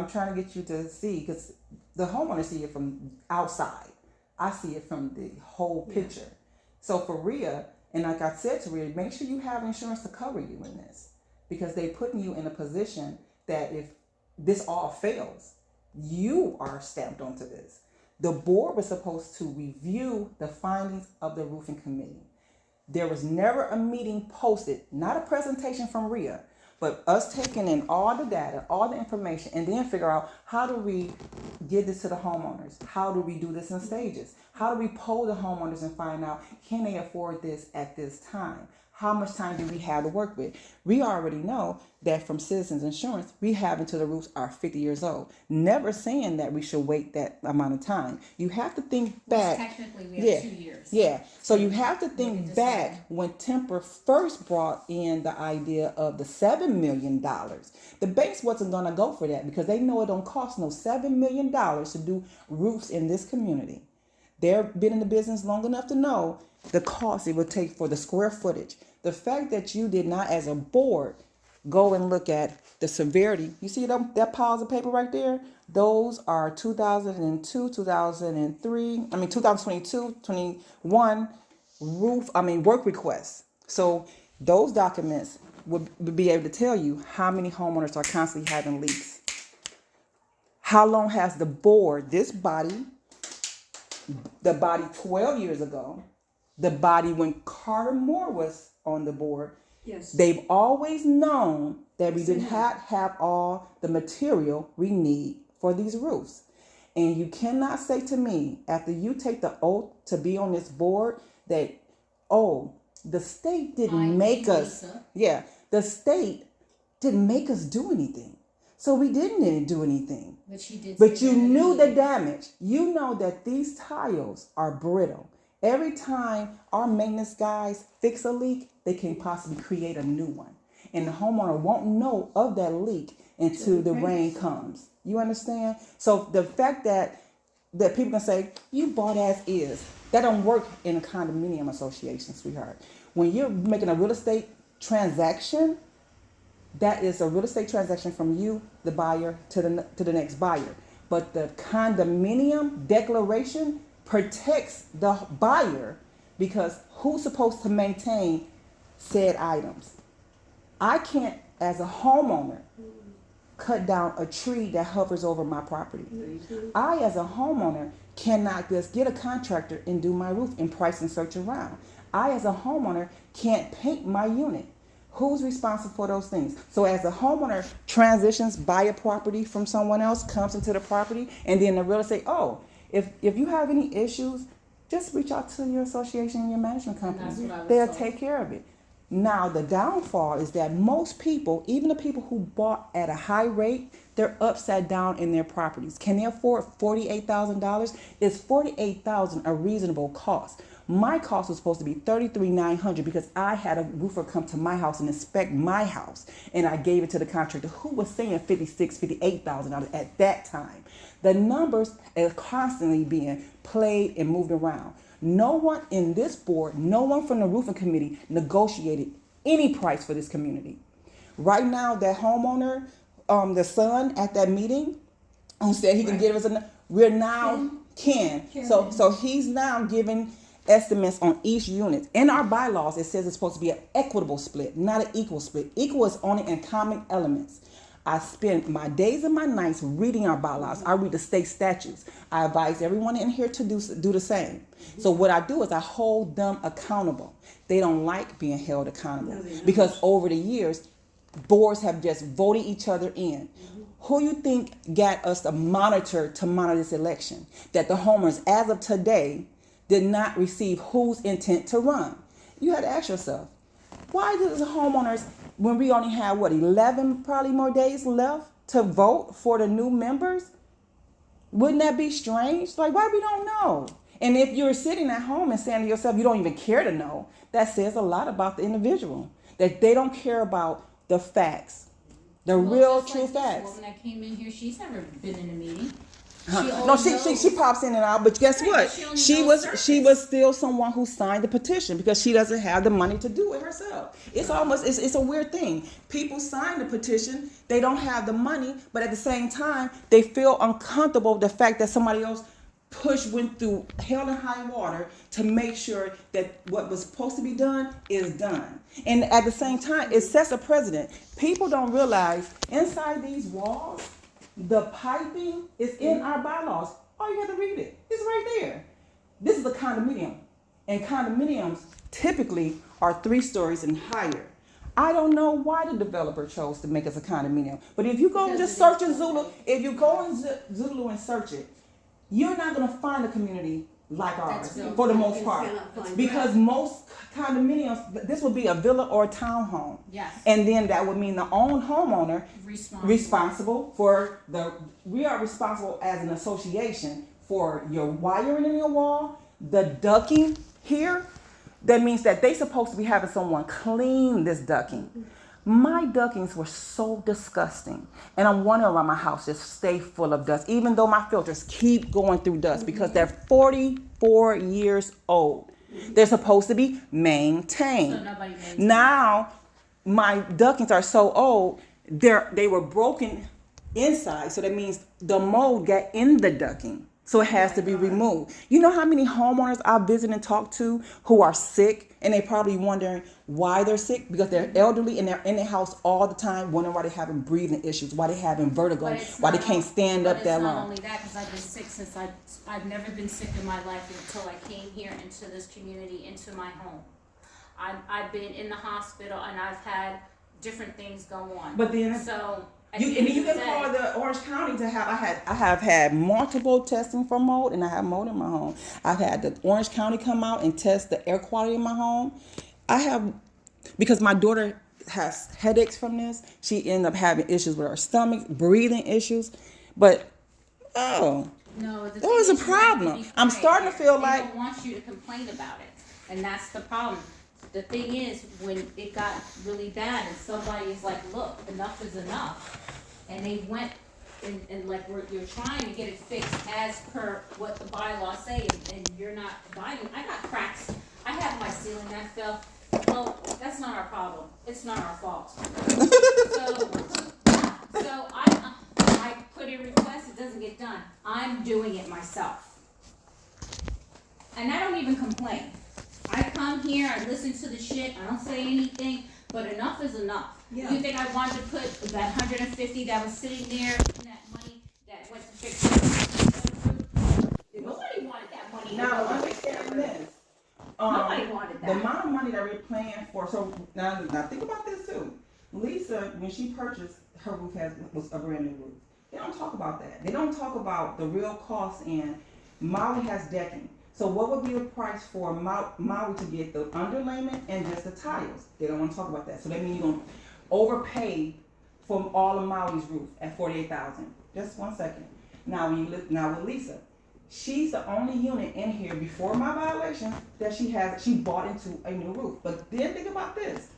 Speaker 3: trying to get you to see, because the homeowners see it from outside. I see it from the whole picture. So for Rhea, and like I said to Rhea, make sure you have insurance to cover you in this, because they're putting you in a position that if this all fails, you are stamped onto this. The board was supposed to review the findings of the roofing committee. There was never a meeting posted, not a presentation from Rhea, but us taking in all the data, all the information, and then figure out, how do we get this to the homeowners? How do we do this in stages? How do we poll the homeowners and find out, can they afford this at this time? How much time do we have to work with? We already know that from Citizens Insurance, rehab until the roofs are 50 years old. Never saying that we should wait that amount of time. You have to think back.
Speaker 4: Technically, we have 2 years.
Speaker 3: Yeah. So you have to think back when Temper first brought in the idea of the $7 million. The banks wasn't going to go for that, because they know it don't cost no $7 million to do roofs in this community. They've been in the business long enough to know the cost it would take for the square footage. The fact that you did not, as a board, go and look at the severity. You see that piles of paper right there? Those are 2002, 2022, 21 work requests. So those documents would be able to tell you how many homeowners are constantly having leaks. How long has the board, the body 12 years ago, the body when Carter Moore was on the board,
Speaker 9: Yes.
Speaker 3: they've always known that we didn't have all the material we need for these roofs. And you cannot say to me, after you take the oath to be on this board, that, the state didn't make us. Yeah, the state didn't make us do anything. So we didn't do anything.
Speaker 4: But she did.
Speaker 3: But you knew the damage. You know that these tiles are brittle. Every time our maintenance guys fix a leak, they can possibly create a new one. And the homeowner won't know of that leak until the rain comes. You understand? So the fact that people can say, you bought as is, that don't work in a condominium association, sweetheart. When you're making a real estate transaction, that is a real estate transaction from you, the buyer, to the next buyer. But the condominium declaration protects the buyer, because who's supposed to maintain said items? I can't, as a homeowner, cut down a tree that hovers over my property. I, as a homeowner, cannot just get a contractor and do my roof and price and search around. I, as a homeowner, can't paint my unit. Who's responsible for those things? So as a homeowner transitions, buy a property from someone else, comes into the property, and then the real estate, if you have any issues, just reach out to your association and your management company. They'll take care of it. Now, the downfall is that most people, even the people who bought at a high rate, they're upside down in their properties. Can they afford $48,000? Is $48,000 a reasonable cost? My cost was supposed to be $33,900 because I had a roofer come to my house and inspect my house, and I gave it to the contractor who was saying $56,000, $58,000 at that time. The numbers are constantly being played and moved around. No one in this board, no one from the roofing committee negotiated any price for this community. Right now, that homeowner, the son at that meeting, who said he can give us we're now Ken. So he's now giving estimates on each unit. In our bylaws, it says it's supposed to be an equitable split, not an equal split. Equal is only in common elements. I spend my days and my nights reading our bylaws. I read the state statutes. I advise everyone in here to do the same. So what I do is I hold them accountable. They don't like being held accountable because over the years, boards have just voted each other in. Who you think got us to monitor this election? That the homeowners, as of today, did not receive whose intent to run. You had to ask yourself, why did the homeowners, when we only had 11 probably more days left to vote for the new members, Wouldn't that be strange? Like, why we don't know? And if you're sitting at home and saying to yourself, you don't even care to know, that says a lot about the individual. That they don't care about the facts, the real,
Speaker 4: Just
Speaker 3: true
Speaker 4: like this
Speaker 3: facts.
Speaker 4: woman that came in here, she's never been in a meeting.
Speaker 3: No, she pops in and out, but guess
Speaker 4: Right,
Speaker 3: what?
Speaker 4: but she only
Speaker 3: She
Speaker 4: knows
Speaker 3: was
Speaker 4: surface.
Speaker 3: still someone who signed the petition because she doesn't have the money to do it herself. It's almost it's a weird thing. People sign the petition, they don't have the money, but at the same time, they feel uncomfortable with the fact that somebody else went through hell and high water to make sure that what was supposed to be done is done. And at the same time, it sets a precedent. People don't realize inside these walls, the piping is in our bylaws. All you have to read it. It's right there. This is a condominium. And condominiums typically are 3 stories and higher. I don't know why the developer chose to make us a condominium. But if you go and just search in Zulu, if you go in Zulu and search it, you're not going to find a community like ours for the most part. Because most condominiums, this would be a villa or a townhome.
Speaker 4: Yes.
Speaker 3: And then that would mean the own homeowner
Speaker 4: Responsible.
Speaker 3: we are responsible as an association for your wiring in your wall, the ducting here. That means that they supposed to be having someone clean this ducting. My duckings were so disgusting. And I'm wondering why my house just stay full of dust, even though my filters keep going through dust because they're 44 years old. They're supposed to be maintained.
Speaker 4: So nobody maintains.
Speaker 3: Now, my duckings are so old, they were broken inside. So that means the mold got in the ducting. So it has to be removed. You know how many homeowners I visit and talk to who are sick and they probably wondering why they're sick? Because they're elderly and they're in their house all the time wondering why they're having breathing issues, why they're having vertigo, why they can't stand up that
Speaker 4: But it's not
Speaker 3: long.
Speaker 4: only that, because I've been sick since I've never been sick in my life until I came here into this community, into my home. I've been in the hospital and I've had different things go on.
Speaker 3: But then
Speaker 4: so
Speaker 3: you can call the Orange County to have. I have had multiple testing for mold, and I have mold in my home. I've had the Orange County come out and test the air quality in my home. I have, because my daughter has headaches from this. She ended up having issues with her stomach, breathing issues. But
Speaker 4: no,
Speaker 3: that was a problem. I'm starting to feel like
Speaker 4: they don't want you to complain about it, and that's the problem. The thing is, when it got really bad and somebody is like, look, enough is enough. And they went and like, you're trying to get it fixed as per what the bylaws say, and you're not abiding. I got cracks. I have my ceiling that fell. Well, that's not our problem. It's not our fault. So I put in requests, it doesn't get done. I'm doing it myself. And I don't even complain. I come here, I listen to the shit, I don't say anything, but enough is enough.
Speaker 3: Yeah.
Speaker 4: You think I wanted to put that 150 that was sitting there, that money that went to fix it? Nobody wanted that money.
Speaker 3: now understand this.
Speaker 4: Nobody wanted that.
Speaker 3: The amount of money that we're paying for. So now think about this too. Lisa, when she purchased her roof, was a brand new roof. They don't talk about that. They don't talk about the real cost. And Maui has decking. So what would be the price for Maui to get the underlayment and just the tiles? They don't want to talk about that. So that means you're going to overpay for all of Maui's roof at $48,000. Just 1 second. Now with Lisa, she's the only unit in here before my violation that she bought into a new roof. But then think about this.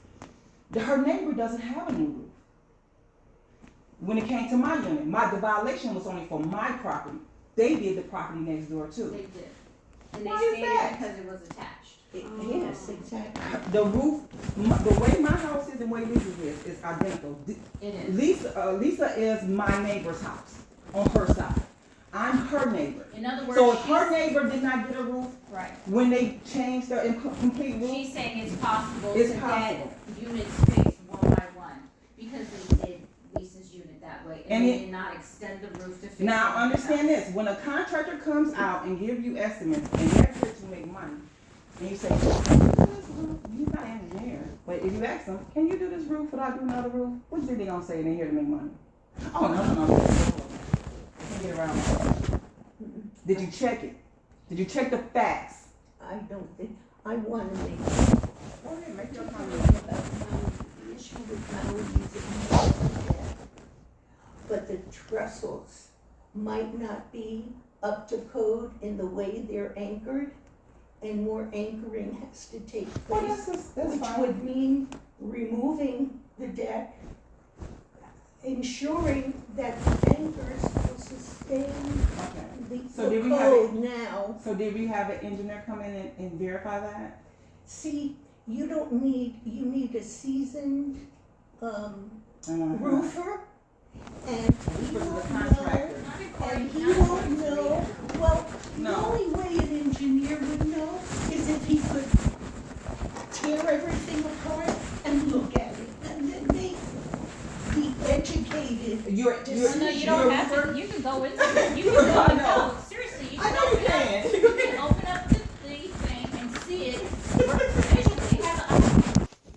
Speaker 3: Her neighbor doesn't have a new roof. When it came to my unit, the violation was only for my property. They did the property next door too.
Speaker 4: They did. And they
Speaker 3: Why is
Speaker 4: stated
Speaker 3: that?
Speaker 4: because it was attached.
Speaker 11: Yes, exactly.
Speaker 3: The roof, the way my house is and the way Lisa's is identical.
Speaker 4: It is.
Speaker 3: Lisa is my neighbor's house on her side. I'm her neighbor.
Speaker 4: In other words,
Speaker 3: So if her neighbor did not get a roof,
Speaker 4: right.
Speaker 3: when they changed their complete roof,
Speaker 4: She's saying it's possible
Speaker 3: It's
Speaker 4: to
Speaker 3: possible.
Speaker 4: get units fixed one by one because we did Lisa's unit that way, and
Speaker 3: And
Speaker 4: we
Speaker 3: it-
Speaker 4: did not extend the roof to fix.
Speaker 3: now
Speaker 4: the
Speaker 3: understand
Speaker 4: house.
Speaker 3: this, when a contractor comes out and give you estimates and they're here to make money, and you say, he's not an engineer, but if you ask them, can you do this roof without doing another roof? What do you think they're gonna say? They're here to make money. Oh, no. Can't get around that. Did you check it? Did you check the facts?
Speaker 11: I don't think, I want to make
Speaker 3: Go ahead, make your comment.
Speaker 11: the issue with Maui is it, but the trestles might not be up to code in the way they're anchored, and more anchoring has to take
Speaker 3: Well,
Speaker 11: place,
Speaker 3: that's
Speaker 11: which
Speaker 3: fine.
Speaker 11: would mean removing the deck, ensuring that the anchors will sustain
Speaker 3: Okay.
Speaker 11: the
Speaker 3: So did we have
Speaker 11: code now.
Speaker 3: So did we have an engineer come in and verify that?
Speaker 11: See, you need a seasoned, roofer, and he
Speaker 3: Roofer's a
Speaker 11: won't
Speaker 3: contractor.
Speaker 11: know, and he won't know, well, the
Speaker 3: No.
Speaker 11: only way an engineer would know is if he could tear everything apart and look at it, and then be educated.
Speaker 3: You're
Speaker 4: No, you don't have to, you can go into it, you can
Speaker 3: I
Speaker 4: go,
Speaker 3: know.
Speaker 4: no, seriously, you
Speaker 3: I
Speaker 4: can
Speaker 3: know you
Speaker 4: open up,
Speaker 3: can.
Speaker 4: you can open up the thing and see it, visually, have a,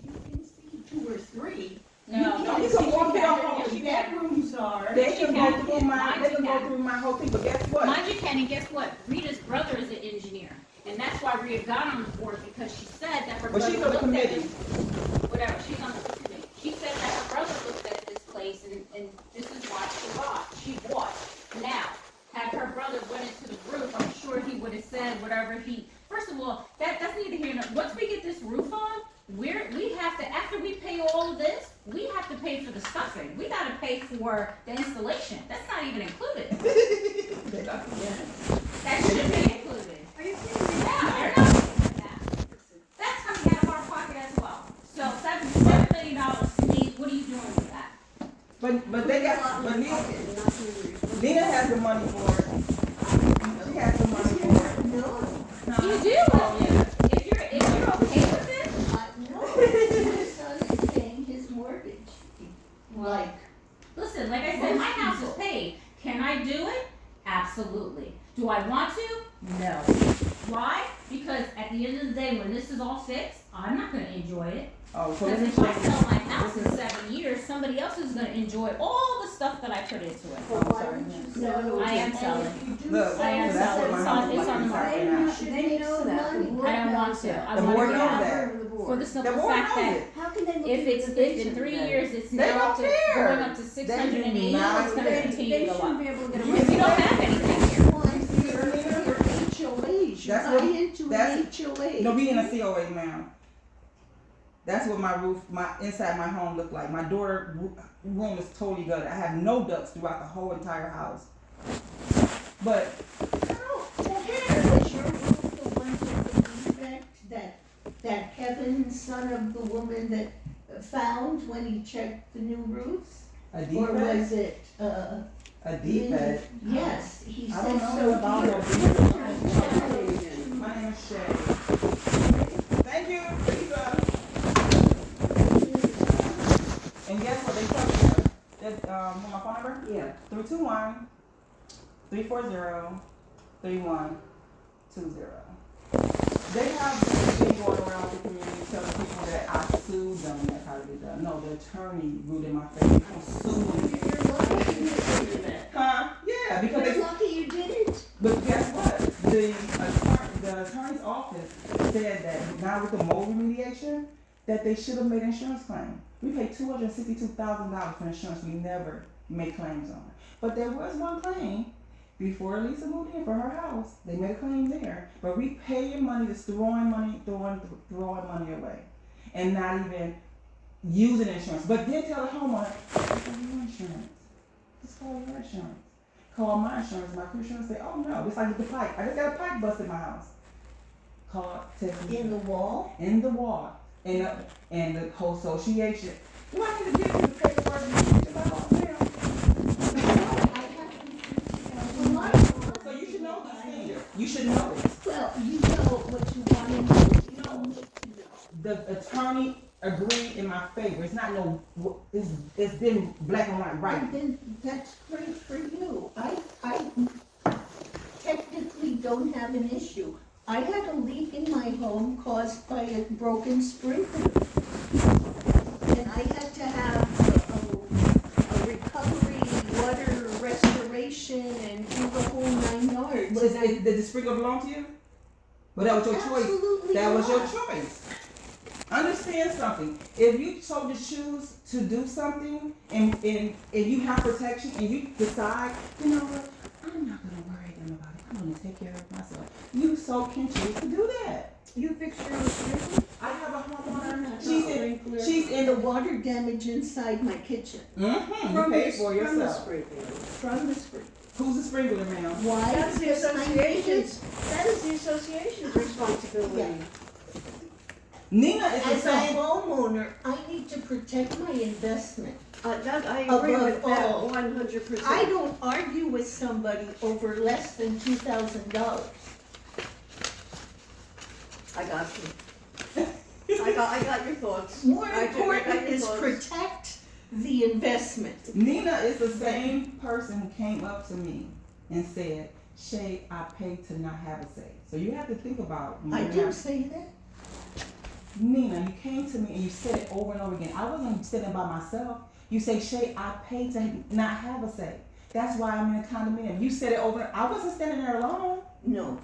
Speaker 11: You can see two or three.
Speaker 4: no.
Speaker 3: You can walk down
Speaker 11: Where
Speaker 3: hall.
Speaker 11: your bedrooms are.
Speaker 3: They can go
Speaker 4: can.
Speaker 3: through my,
Speaker 4: Mine
Speaker 3: they can go
Speaker 4: can.
Speaker 3: through my whole thing, but guess what?
Speaker 4: Mind you, Kenny, guess what? Rita's brother is an engineer, and that's why Rita got on the board, because she said that her
Speaker 3: But
Speaker 4: brother
Speaker 3: she's on the
Speaker 4: looked at
Speaker 3: committee.
Speaker 4: it. Whatever, she's on the committee. She said that her brother looked at this place, and this is why she bought. Now, had her brother went into the roof, I'm sure he would have said whatever first of all, that's neither here nor, once we get this roof on, we have to, after we pay all of this, we have to pay for the stuffing. We gotta pay for the installation. That's not even included. That should be included.
Speaker 8: Are you kidding me?
Speaker 4: Yeah, they're not doing that. That's coming out of our pocket as well. So $7 million, Steve, what are you doing with that?
Speaker 3: But they got, but Nina has the money for it. She has the money for it.
Speaker 11: No,
Speaker 4: You do, if you're okay with it.
Speaker 11: no, my son is paying his mortgage, like,
Speaker 4: Listen, like I said, my house is paid. Can I do it? Absolutely. Do I want to? No. Why? Because at the end of the day, when this is all fixed, I'm not gonna enjoy it.
Speaker 3: Oh, so
Speaker 4: Because
Speaker 3: let me
Speaker 4: if I
Speaker 3: check.
Speaker 4: sell my house in 7 years, somebody else is gonna enjoy all the stuff that I put into it.
Speaker 11: well, why don't you sell it?
Speaker 4: I am
Speaker 11: And if
Speaker 4: selling.
Speaker 11: you do
Speaker 3: Look,
Speaker 11: sell
Speaker 4: I am
Speaker 11: it,
Speaker 3: that's what
Speaker 4: selling.
Speaker 3: my
Speaker 4: It's
Speaker 3: house
Speaker 4: on
Speaker 3: is
Speaker 4: the
Speaker 3: like
Speaker 4: market.
Speaker 3: right
Speaker 11: then you
Speaker 3: now.
Speaker 11: should
Speaker 9: They
Speaker 11: make
Speaker 9: know
Speaker 11: some
Speaker 9: that.
Speaker 11: money.
Speaker 9: The
Speaker 4: I don't want to. I
Speaker 3: The
Speaker 4: want
Speaker 3: board
Speaker 4: to
Speaker 3: knows
Speaker 4: get out.
Speaker 3: that.
Speaker 4: For the
Speaker 3: The
Speaker 4: simple
Speaker 3: board
Speaker 4: fact
Speaker 3: knows
Speaker 4: that
Speaker 3: it.
Speaker 9: How can they look
Speaker 4: if
Speaker 9: at
Speaker 4: it's,
Speaker 9: the
Speaker 4: if in 3
Speaker 9: then?
Speaker 4: years, it's
Speaker 3: They
Speaker 4: now up
Speaker 3: don't
Speaker 4: to,
Speaker 3: care.
Speaker 4: going up to 680,
Speaker 3: do not
Speaker 4: it's gonna
Speaker 3: care.
Speaker 4: continue to go
Speaker 9: shouldn't
Speaker 4: up.
Speaker 9: be able to get
Speaker 4: You
Speaker 9: away with
Speaker 4: don't
Speaker 9: it.
Speaker 4: have anything here.
Speaker 11: Want your HOAs, you
Speaker 3: That's
Speaker 11: buy
Speaker 3: what-
Speaker 11: into an
Speaker 3: that's-
Speaker 11: HOA.
Speaker 3: No, we in a COA now. That's what my roof, my inside my home looked like. My daughter room is totally gutted. I have no ducts throughout the whole entire house. But I don't care.
Speaker 11: Was your roof the one with the defect that Kevin, son of the woman that found when he checked the new roofs?
Speaker 3: A
Speaker 11: Or was
Speaker 3: defect?
Speaker 11: it,
Speaker 3: A defect?
Speaker 11: yes, he
Speaker 3: I
Speaker 11: said
Speaker 3: don't
Speaker 11: so.
Speaker 3: know about no defect. My name is Shay. Thank you, Lisa. And guess what? They told me that, want my phone number?
Speaker 9: Yeah.
Speaker 3: 321-340-3120. They have this thing going around the community telling people that I sued them. That's how they done. No, the attorney ruled in my face. I'm suing.
Speaker 11: You're lucky you did it.
Speaker 3: Huh? Yeah, because they.
Speaker 11: You're lucky you did it.
Speaker 3: But guess what? The attorney's office said that now with the mold remediation, that they should have made insurance claim. We paid $262,000 for insurance we never made claims on. But there was one claim before Lisa moved in for her house. They made a claim there. But we paying money, just throwing money away, and not even using insurance. But then tell the homeowner, call your insurance. Just call your insurance. Call my insurance. My insurance say, oh no, it's like with the pipe. I just got a pipe bust in my house. Call, text me.
Speaker 11: In the wall?
Speaker 3: In the wall. And the whole association. Do I need to give you the paperwork and pictures of all them? So you should know these things. You should know it.
Speaker 11: Well, you know what you want to know. You don't need to know.
Speaker 3: The attorney agreed in my favor. It's not no, it's been black and white, right?
Speaker 11: And then that's great for you. I technically don't have an issue. I had a leak in my home caused by a broken sprinkler. And I had to have a recovery, water restoration, and do the whole 9 yards.
Speaker 3: Did the sprinkler belong to you? But that was your choice.
Speaker 11: Absolutely
Speaker 3: That was your
Speaker 11: not.
Speaker 3: choice. Understand something. If you so to choose to do something and you have protection and you decide, you know what, money and take care of myself. You so can choose to do that.
Speaker 11: You fix your own sprinkler?
Speaker 3: I have a homeowner.
Speaker 11: Not
Speaker 3: She's
Speaker 11: She's
Speaker 3: in
Speaker 11: in the water damage inside my kitchen.
Speaker 3: Mm-hmm. You pay for
Speaker 11: From the
Speaker 3: yourself.
Speaker 11: sprinkler. From the sprinkler.
Speaker 3: Who's the sprinkler, ma'am?
Speaker 11: Why?
Speaker 9: That's the
Speaker 11: Because my
Speaker 9: association's,
Speaker 11: neighbors-
Speaker 9: that is the association's responsibility.
Speaker 3: Nina is the
Speaker 11: As a
Speaker 3: same.
Speaker 11: homeowner, I need to protect my investment.
Speaker 9: That, I agree
Speaker 11: Above
Speaker 9: with that
Speaker 11: all,
Speaker 9: 100%.
Speaker 11: I don't argue with somebody over less than $2,000.
Speaker 9: I got you. I got your thoughts.
Speaker 11: More
Speaker 9: I got
Speaker 11: important
Speaker 9: your
Speaker 11: is
Speaker 9: thoughts.
Speaker 11: protect the investment.
Speaker 3: Nina is the same person who came up to me and said, Shay, I paid to not have a say. So you have to think about when
Speaker 11: I
Speaker 3: you're
Speaker 11: didn't
Speaker 3: not-
Speaker 11: say that.
Speaker 3: Nina, you came to me and you said it over and over again. I wasn't sitting by myself. You say, Shay, I paid to not have a say. That's why I'm in a condominium. You said it over. I wasn't standing there alone.
Speaker 11: No,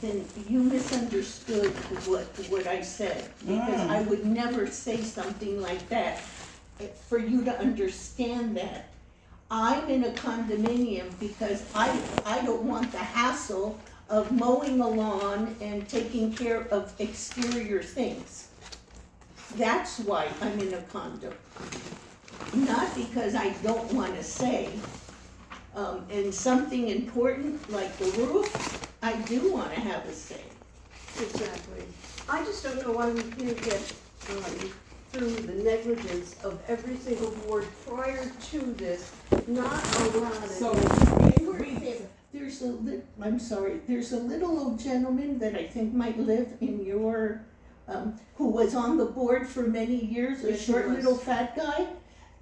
Speaker 11: then you misunderstood what I said, because I would never say something like that. For you to understand that, I'm in a condominium because I don't want the hassle of mowing a lawn and taking care of exterior things. That's why I'm in a condo. Not because I don't wanna say, and something important like the roof, I do wanna have a say.
Speaker 9: Exactly. I just don't know why we can't get through the negligence of every single board prior to this, not allowing it.
Speaker 3: So
Speaker 11: There's a little old gentleman that I think might live in your, who was on the board for many years, a
Speaker 9: Yes, he
Speaker 11: short
Speaker 9: was.
Speaker 11: little fat guy.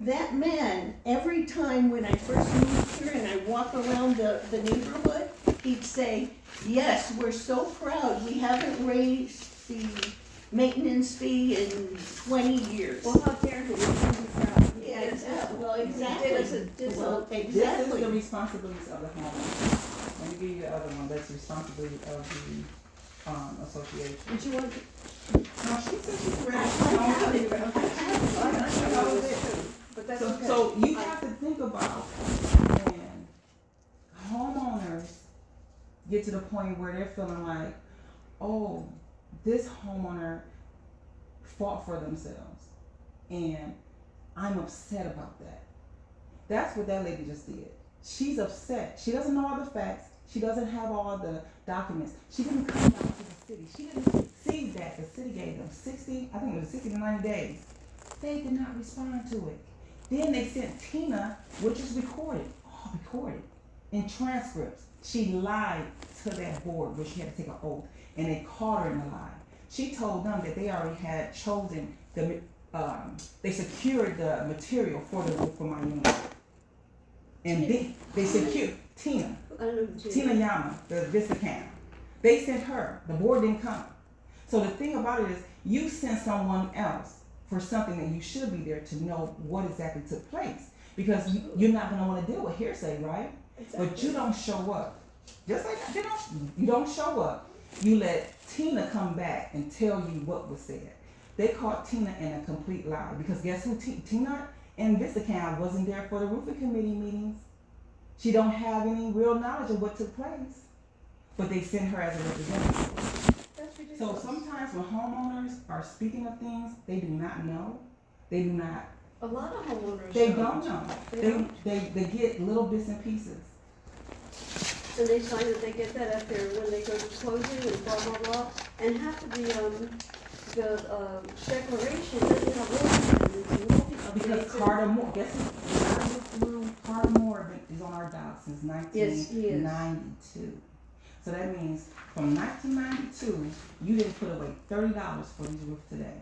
Speaker 11: That man, every time when I first moved here and I walk around the neighborhood, he'd say, yes, we're so proud, we haven't raised the maintenance fee in 20 years.
Speaker 9: Well, how dare he? He's proud.
Speaker 11: Yeah, exactly. Well,
Speaker 9: He
Speaker 11: exactly.
Speaker 9: did us a disservice.
Speaker 11: Well,
Speaker 3: this is
Speaker 11: exactly.
Speaker 3: the responsibilities of the homeowner. Let me give you the other one. That's the responsibility of the association.
Speaker 9: Did you want?
Speaker 3: No, she said she's ready.
Speaker 11: I have it.
Speaker 9: I know this too, but that's okay.
Speaker 3: So you have to think about when homeowners get to the point where they're feeling like, oh, this homeowner fought for themselves, and I'm upset about that. That's what that lady just did. She's upset. She doesn't know all the facts. She doesn't have all the documents. She didn't come down to the city. She didn't see that the city gave them 60, I think it was 60 to 90 days. They did not respond to it. Then they sent Tina, which is recorded, all recorded, in transcripts. She lied to that board where she had to take an oath, and they caught her in a lie. She told them that they already had chosen they secured the material for the roof for my unit. And they secured Tina Yama, the Vista Cam. They sent her. The board didn't come. So the thing about it is, you sent someone else for something that you should be there to know what exactly took place. Because you're not going to want to deal with hearsay, right?
Speaker 9: Exactly.
Speaker 3: But you don't show up. Just like you don't show up. You let Tina come back and tell you what was said. They caught Tina in a complete lie. Because guess who? Tina and Vistacam wasn't there for the roofing committee meetings. She don't have any real knowledge of what took place. But they sent her as a representative.
Speaker 9: That's ridiculous.
Speaker 3: So sometimes when homeowners are speaking of things they do not know, they do not.
Speaker 9: A lot of homeowners
Speaker 3: They don't know.
Speaker 9: They don't.
Speaker 3: They get little bits and pieces.
Speaker 9: And they sign that they get that after when they go to closing and blah, blah, blah. And half of the declaration doesn't have all
Speaker 3: Because Carter Moore, guess who? Carter Moore is on our dock since
Speaker 9: Yes, he is.
Speaker 3: 1992. So that means from 1992, you didn't put away $30 for these roofs today.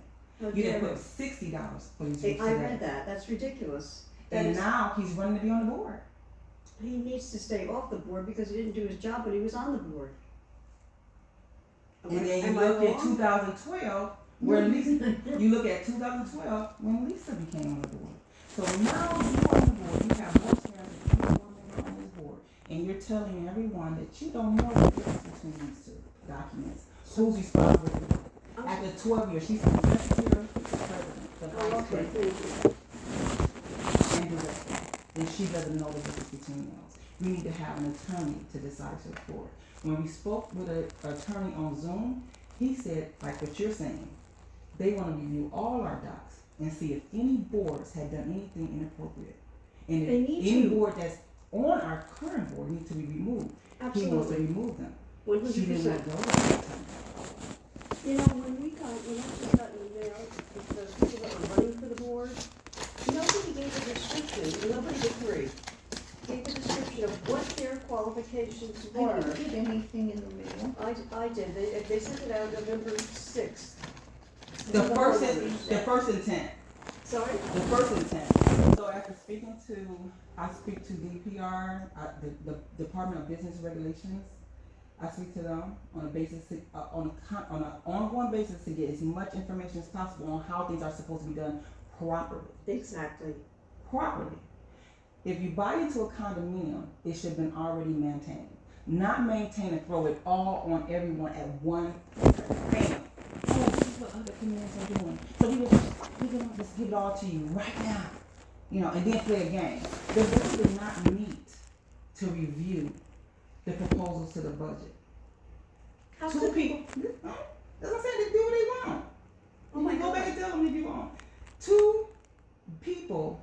Speaker 3: You didn't put $60 for these roofs today.
Speaker 9: I read that. That's ridiculous.
Speaker 3: And now he's running to be on the board.
Speaker 9: He needs to stay off the board because he didn't do his job when he was on the board.
Speaker 3: And then you
Speaker 9: Am I
Speaker 3: look at
Speaker 9: wrong?
Speaker 3: 2012, where Lisa, you look at 2012 when Lisa became on the board. So now you're on the board, you have more terms than any woman on this board, and you're telling everyone that you don't know the difference between these two documents. Who's responsible for it? After 12 years, she's the secretary, the president, the
Speaker 9: Oh,
Speaker 3: vice
Speaker 9: okay,
Speaker 3: president,
Speaker 9: thank you.
Speaker 3: and director. And she doesn't know the difference between those. we need to have an attorney to decide to report. When we spoke with an attorney on Zoom, he said, like what you're saying, they want to review all our docs and see if any boards had done anything inappropriate. And
Speaker 9: They
Speaker 3: if
Speaker 9: need
Speaker 3: any
Speaker 9: to.
Speaker 3: board that's on our current board needs to be removed, he wants to
Speaker 9: Absolutely,
Speaker 3: remove them.
Speaker 9: one
Speaker 3: She
Speaker 9: hundred
Speaker 3: didn't let
Speaker 9: percent.
Speaker 3: go of that attorney.
Speaker 9: You know, when I just got in the mail, the people that were running for the board, nobody gave a description, nobody but three, gave a description of what their qualifications
Speaker 11: I
Speaker 9: were.
Speaker 11: didn't get anything in the mail.
Speaker 9: I did, they sent it out November sixth.
Speaker 3: The first intent.
Speaker 9: Sorry?
Speaker 3: The first intent. So after I speak to DPR, the Department of Business Regulations. I speak to them on a basis, on an ongoing basis to get as much information as possible on how things are supposed to be done properly.
Speaker 9: Exactly.
Speaker 3: Properly. If you buy into a condominium, it should have been already maintained. Not maintain and throw it all on everyone at one bam. Oh, this is what other communities are doing. So we will just give it all to you right now. You know, and then play a game. The board did not meet to review the proposals to the budget.
Speaker 9: How
Speaker 3: Two
Speaker 9: could
Speaker 3: people, as I said, they do what they want.
Speaker 9: Oh my
Speaker 3: Go back
Speaker 9: God.
Speaker 3: and tell them if you want. Two people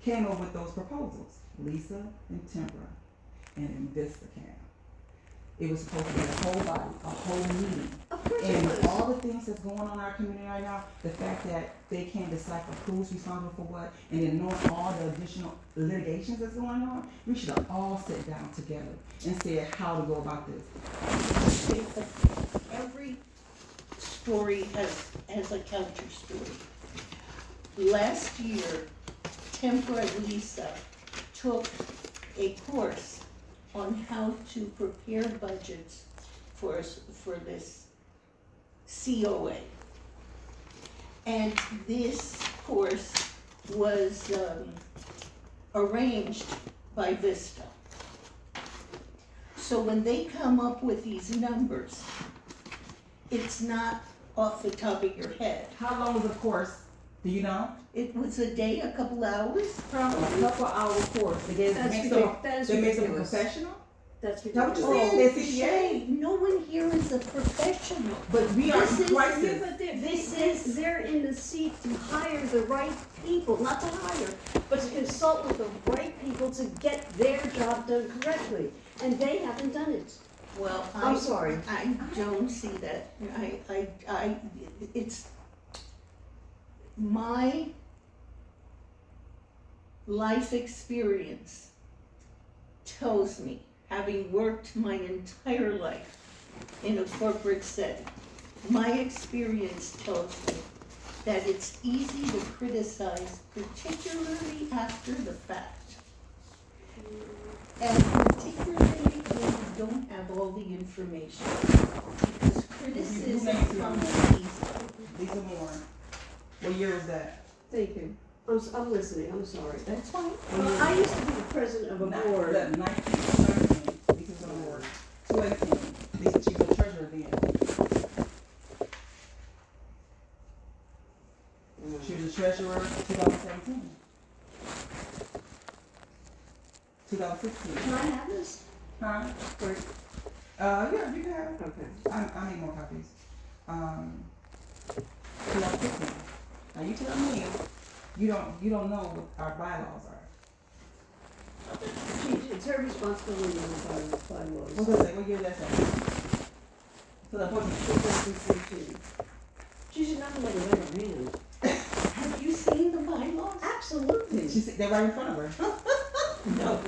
Speaker 3: came up with those proposals, Lisa and Timbra, and InvistaCam. It was supposed to be a whole body, a whole meeting.
Speaker 9: Of course it
Speaker 3: And
Speaker 9: was.
Speaker 3: all the things that's going on in our community right now, the fact that they can't decipher who's responsible for what, and then knowing all the additional litigations that's going on, we should have all sat down together and said how to go about this.
Speaker 11: Every story has a counter story. Last year, Tempra and Lisa took a course on how to prepare budgets for this COA. And this course was arranged by Vista. So when they come up with these numbers, it's not off the top of your head.
Speaker 3: How long was the course? Do you know?
Speaker 11: It was a day, a couple hours.
Speaker 3: Probably a couple hour course. They
Speaker 9: That's
Speaker 3: makes
Speaker 9: ridiculous. That is
Speaker 3: them a
Speaker 9: ridiculous.
Speaker 3: professional.
Speaker 9: That's
Speaker 3: Is that what
Speaker 9: ridiculous.
Speaker 3: you're saying?
Speaker 11: Oh,
Speaker 3: They're CPA.
Speaker 11: Shay, no one here is a professional.
Speaker 3: But we are
Speaker 11: This
Speaker 3: in
Speaker 11: is-
Speaker 3: crisis.
Speaker 9: Yeah, but they're in the seat to hire the right people, not to hire, but to consult with the right people to get their job done correctly, and they haven't done it.
Speaker 11: Well,
Speaker 9: I'm sorry.
Speaker 11: I don't see that. It's my life experience tells me, having worked my entire life in a corporate setting, my experience tells me that it's easy to criticize, particularly after the fact. And particularly when you don't have all the information. Because criticism comes easy.
Speaker 3: Lisa Moore. What year was that?
Speaker 9: Thank you. I'm listening, I'm sorry.
Speaker 11: That's fine.
Speaker 9: I used to be the president of a board.
Speaker 3: 1919. Lisa's on board. 218. Lisa, she was the treasurer then. She was the treasurer 2017. 2016.
Speaker 9: Can I have this?
Speaker 3: Huh?
Speaker 9: Or-
Speaker 3: Yeah, you can have it.
Speaker 9: Okay.
Speaker 3: I need more copies. 2016. Now you tell me, you don't know what our bylaws are.
Speaker 9: It's her responsibility to follow the bylaws.
Speaker 3: What's that say? What year did that say? So that wasn't
Speaker 9: 2013. She should not have let her hand.
Speaker 11: Have you seen the bylaws?
Speaker 9: Absolutely.
Speaker 3: they're right in front of her.
Speaker 11: No.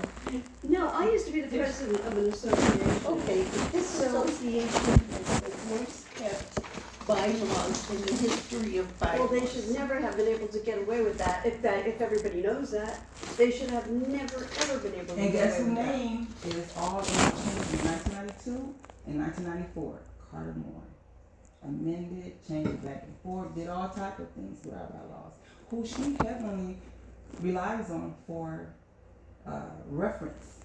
Speaker 9: No, I used to be the president of an association.
Speaker 11: Okay, but this
Speaker 9: So-
Speaker 11: association has the worst kept bylaws in the history of bylaws.
Speaker 9: Well, they should never have been able to get away with that, if everybody knows that. They should have never, ever been able to
Speaker 3: And
Speaker 9: get
Speaker 3: guess
Speaker 9: away
Speaker 3: whose
Speaker 9: with that.
Speaker 3: name is all interchanged in 1992 and 1994? Carter Moore. Amended, changed back and forth, did all type of things with our bylaws. Who she heavily relies on for reference.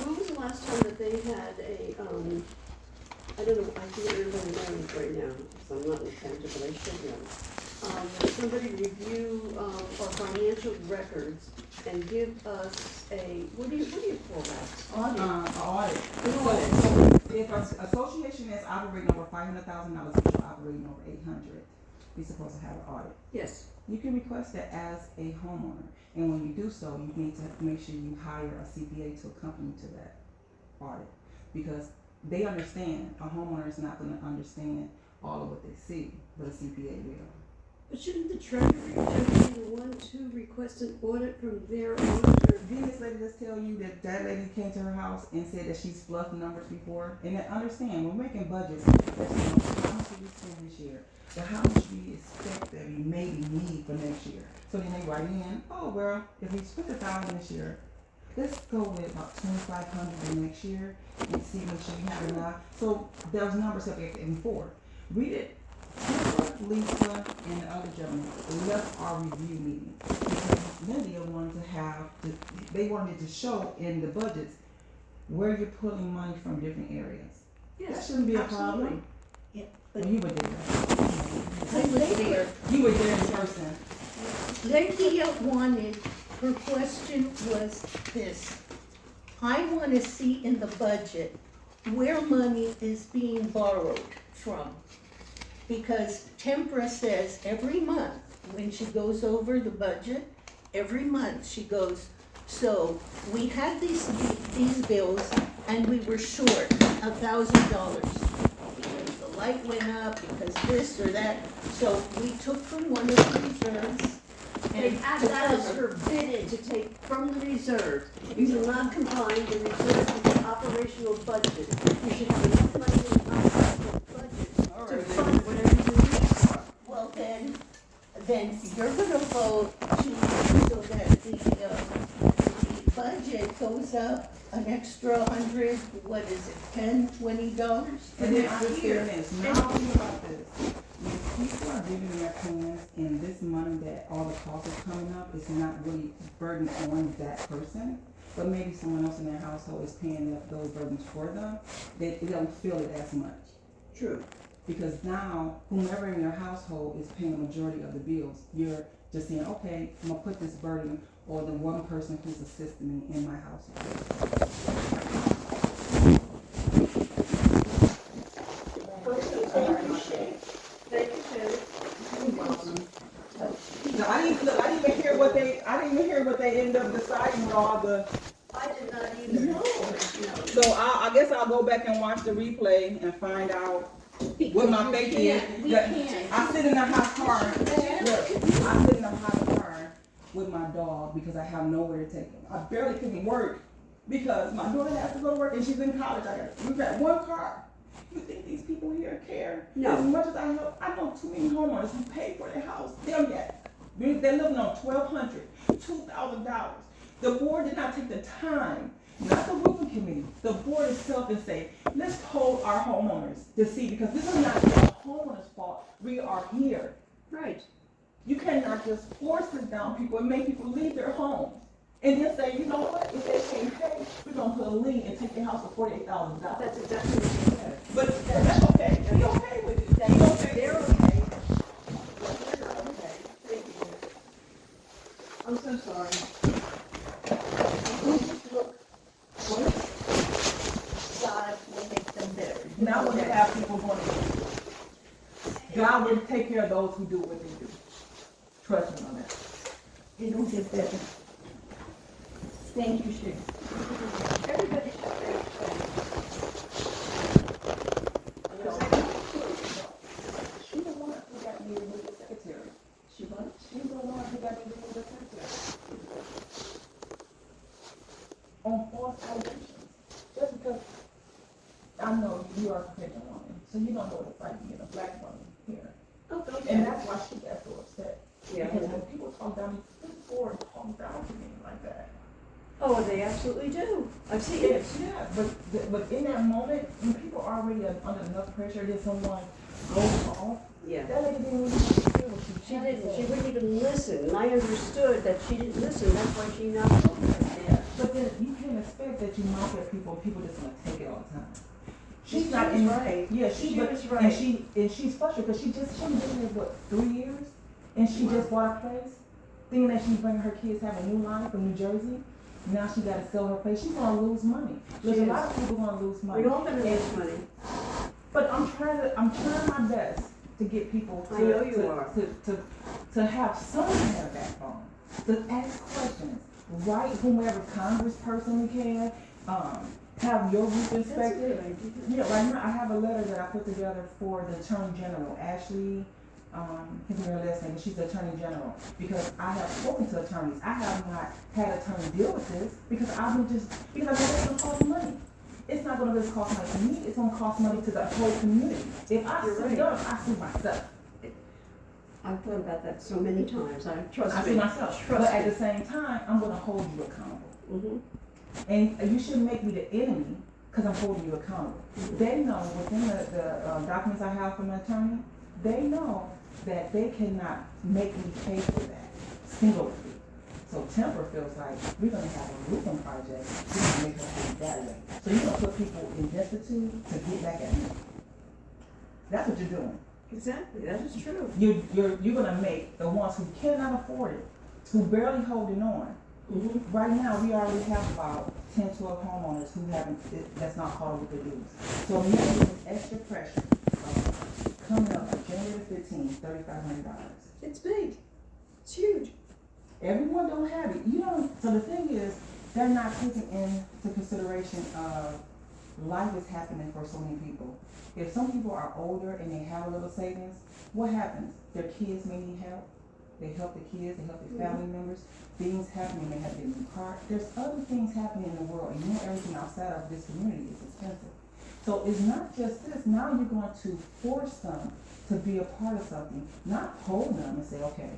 Speaker 9: When was the last time that they had a, I don't know, I can't remember the names right now, so I'm not in the counter, but I should know. somebody review, our financial records and give us a, what do you call that?
Speaker 3: Audit.
Speaker 9: An
Speaker 3: So,
Speaker 9: audit.
Speaker 3: if an association is operating over $500,000, if you're operating over 800, you're supposed to have an audit.
Speaker 9: Yes.
Speaker 3: You can request that as a homeowner, and when you do so, you need to make sure you hire a CPA to accompany you to that audit, because they understand. A homeowner is not going to understand all of what they see, but a CPA will.
Speaker 9: But shouldn't the treasury judge be the one to request an audit from their auditor?
Speaker 3: Didn't this lady just tell you that that lady came to her house and said that she's fluffed numbers before? And I understand, we're making budgets. That's how much do we spend this year? But how much do we expect that we maybe need for next year? So then they write in, oh, well, if we spent $1,000 this year, let's go with about $2,500 the next year and see what we have enough. So those numbers have been before. Read it. Lisa and the other gentleman left our review meeting because Lydia wanted to have, they wanted to show in the budgets where you're pulling money from different areas.
Speaker 9: Yes,
Speaker 3: That shouldn't be a
Speaker 9: absolutely.
Speaker 3: problem.
Speaker 11: Yeah,
Speaker 3: Well, you were there.
Speaker 11: I was there.
Speaker 3: You were there in person.
Speaker 11: Lydia wanted, her question was this: I wanna see in the budget where money is being borrowed from. Because Tempra says every month, when she goes over the budget, every month she goes, so we had these bills and we were short $1,000. Because the light went up, because this or that, so we took from one of the reserves. And
Speaker 9: That is forbidden to take from the reserve. You do not combine the reserve with the operational budget. You should have enough money in the operational budget to fund whatever you need.
Speaker 11: Well, then you're gonna vote to, so that the budget goes up an extra 100, what is it, $10, $20?
Speaker 3: And then I hear this, now think about this. When people are giving their plans and this money that all the costs is coming up, it's not really burdened on that person, but maybe someone else in their household is paying those burdens for them, they don't feel it as much.
Speaker 9: True.
Speaker 3: Because now, whomever in your household is paying the majority of the bills, you're just saying, okay, I'm gonna put this burden on the one person who's assisting me in my household.
Speaker 9: Thank you, Shannon.
Speaker 3: No, I didn't even hear what they ended up deciding with all the.
Speaker 9: I did not either.
Speaker 3: No. So I guess I'll go back and watch the replay and find out what my faith is.
Speaker 11: We can't.
Speaker 3: I sit in a hot car. Look, I sit in a hot car with my dog because I have nowhere to take him. I barely can work because my daughter has to go to work and she's in college. We've got one car. You think these people here care?
Speaker 9: No.
Speaker 3: As much as I know too many homeowners who pay for their house. Them yet. They're living on $1,200, $2,000. The board did not take the time, not the roofing committee, the board itself, and say, let's poll our homeowners to see, because this is not the homeowner's fault. We are here.
Speaker 9: Right.
Speaker 3: You cannot just force this down people and make people leave their homes. And then say, you know what, if they can't pay, we're gonna put a lien and take their house for $48,000.
Speaker 9: That's exactly what you said.
Speaker 3: But that's okay. Be okay with it. Be okay.
Speaker 9: They're okay. They're okay. Thank you. I'm so sorry.
Speaker 11: God will make them better.
Speaker 3: Now when you have people going, God will take care of those who do what they do. Trust me on that.
Speaker 11: It'll get better. Thank you, Sharon.
Speaker 9: Everybody should thank
Speaker 3: She's the one who got me to move the secretary. She's the one who got me to move the secretary. On false allegations. Just because I know you are a professional woman, so you don't know what it's like being a black woman here. And that's why she got so upset.
Speaker 9: Yeah.
Speaker 3: Because when people talk down, this board talk down to me like that.
Speaker 9: Oh, they absolutely do. I've seen it.
Speaker 3: Yeah, but in that moment, when people are already under enough pressure, that someone goes off,
Speaker 9: Yeah.
Speaker 3: that lady didn't really hear what
Speaker 9: She didn't. She wouldn't even listen. And I understood that she didn't listen. That's why she knocked over.
Speaker 3: Yeah. But then you can't expect that you knock at people and people just gonna take it all the time. She's not in
Speaker 9: right.
Speaker 3: Yeah,
Speaker 9: She
Speaker 3: but
Speaker 9: was right.
Speaker 3: and she's frustrated because she's been here what 3 years, And she just bought a place, thinking that she's bringing her kids have a new life in New Jersey. Now she gotta sell her place. She's gonna lose money. There's a lot of people gonna lose money.
Speaker 9: We all gonna lose money.
Speaker 3: But I'm trying my best to get people
Speaker 9: I know you are.
Speaker 3: to have some kind of backbone, to ask questions, write whomever congressperson we can, have your roof
Speaker 9: That's a
Speaker 3: inspected.
Speaker 9: good idea.
Speaker 3: Yeah, right now I have a letter that I put together for the Attorney General, Ashley, his name or last name, but she's the Attorney General. Because I have spoken to attorneys. I have not had attorney deal with this because I know it's gonna cost money. It's not gonna just cost money to me, it's gonna cost money to the whole community. If I
Speaker 9: You're
Speaker 3: sue
Speaker 9: right.
Speaker 3: them, I sue myself.
Speaker 9: I've thought about that so many times. I trust
Speaker 3: I
Speaker 9: me.
Speaker 3: sue myself.
Speaker 9: Trust
Speaker 3: But at
Speaker 9: me.
Speaker 3: the same time, I'm gonna hold you accountable.
Speaker 9: Mhm.
Speaker 3: And you shouldn't make me the enemy because I'm holding you accountable. They know within the documents I have from the attorney, they know that they cannot make me pay for that singularly. So Temper feels like we're gonna have a roofing project, we're gonna make her pay that way. So you're gonna put people in destitute to get back at me. That's what you're doing.
Speaker 9: Exactly, that is true.
Speaker 3: You're gonna make the ones who cannot afford it, who barely holding on.
Speaker 9: Mhm.
Speaker 3: Right now, we already have about 10, 12 homeowners who haven't, that's not called with the dues. So now there's extra pressure, coming up on January 15th, $3,500.
Speaker 9: It's big. It's huge.
Speaker 3: Everyone don't have it, so the thing is, they're not taking into consideration of life is happening for so many people. If some people are older and they have a little savings, what happens? Their kids may need help. They help the kids, they help their family members. Things happening, they have to get a new car. There's other things happening in the world, and everything outside of this community is expensive. So it's not just this. Now you're going to force them to be a part of something, not hold them and say, okay,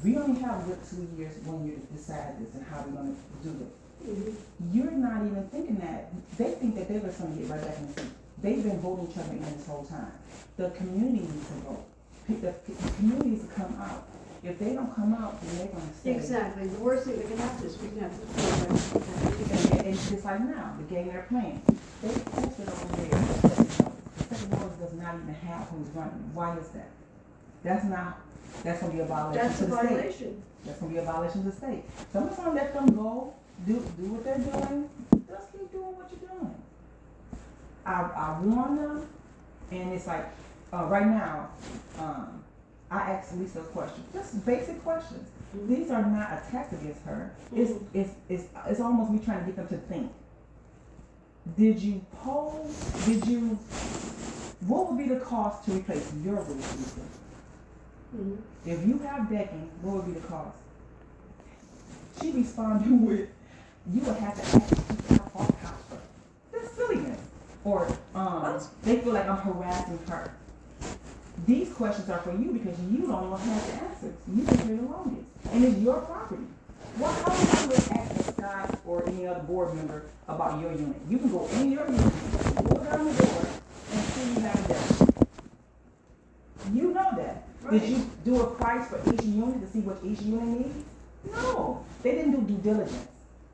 Speaker 3: we only have a good 2 years when you decide this and how we're going to do it.
Speaker 9: Mhm.
Speaker 3: You're not even thinking that. They think that they're just going to get right back in the seat. They've been voting each other in this whole time. The community needs to vote. The community needs to come out. If they don't come out, then they're going to stay.
Speaker 9: Exactly. The worst thing that can happen is we can have the
Speaker 3: And just like now, the game they're playing, they posted over there. The second notice does not even have who's running. Why is that? That's going to be a violation
Speaker 9: That's
Speaker 3: to
Speaker 9: a
Speaker 3: the state.
Speaker 9: violation.
Speaker 3: That's going to be a violation to the state. Someone's going to let them go, do what they're doing. Just keep doing what you're doing. I warn them, and it's like, right now, I asked Lisa a question, just basic questions. These are not attacks against her. It's almost me trying to get them to think. What would be the cost to replace your roof, Lisa?
Speaker 9: Mhm.
Speaker 3: If you have decking, what would be the cost? She responded with, you would have to ask people how far the house from. That's silliness. Or, they feel like I'm harassing her. These questions are for you because you don't want to have the answers. You've been here the longest. And it's your property. How would you ask Scott or any other board member about your unit? You can go in your unit, go down the door, and see you have a desk. You know that.
Speaker 9: Right.
Speaker 3: Did you do a price for each unit to see what each unit needs? No. They didn't do due diligence.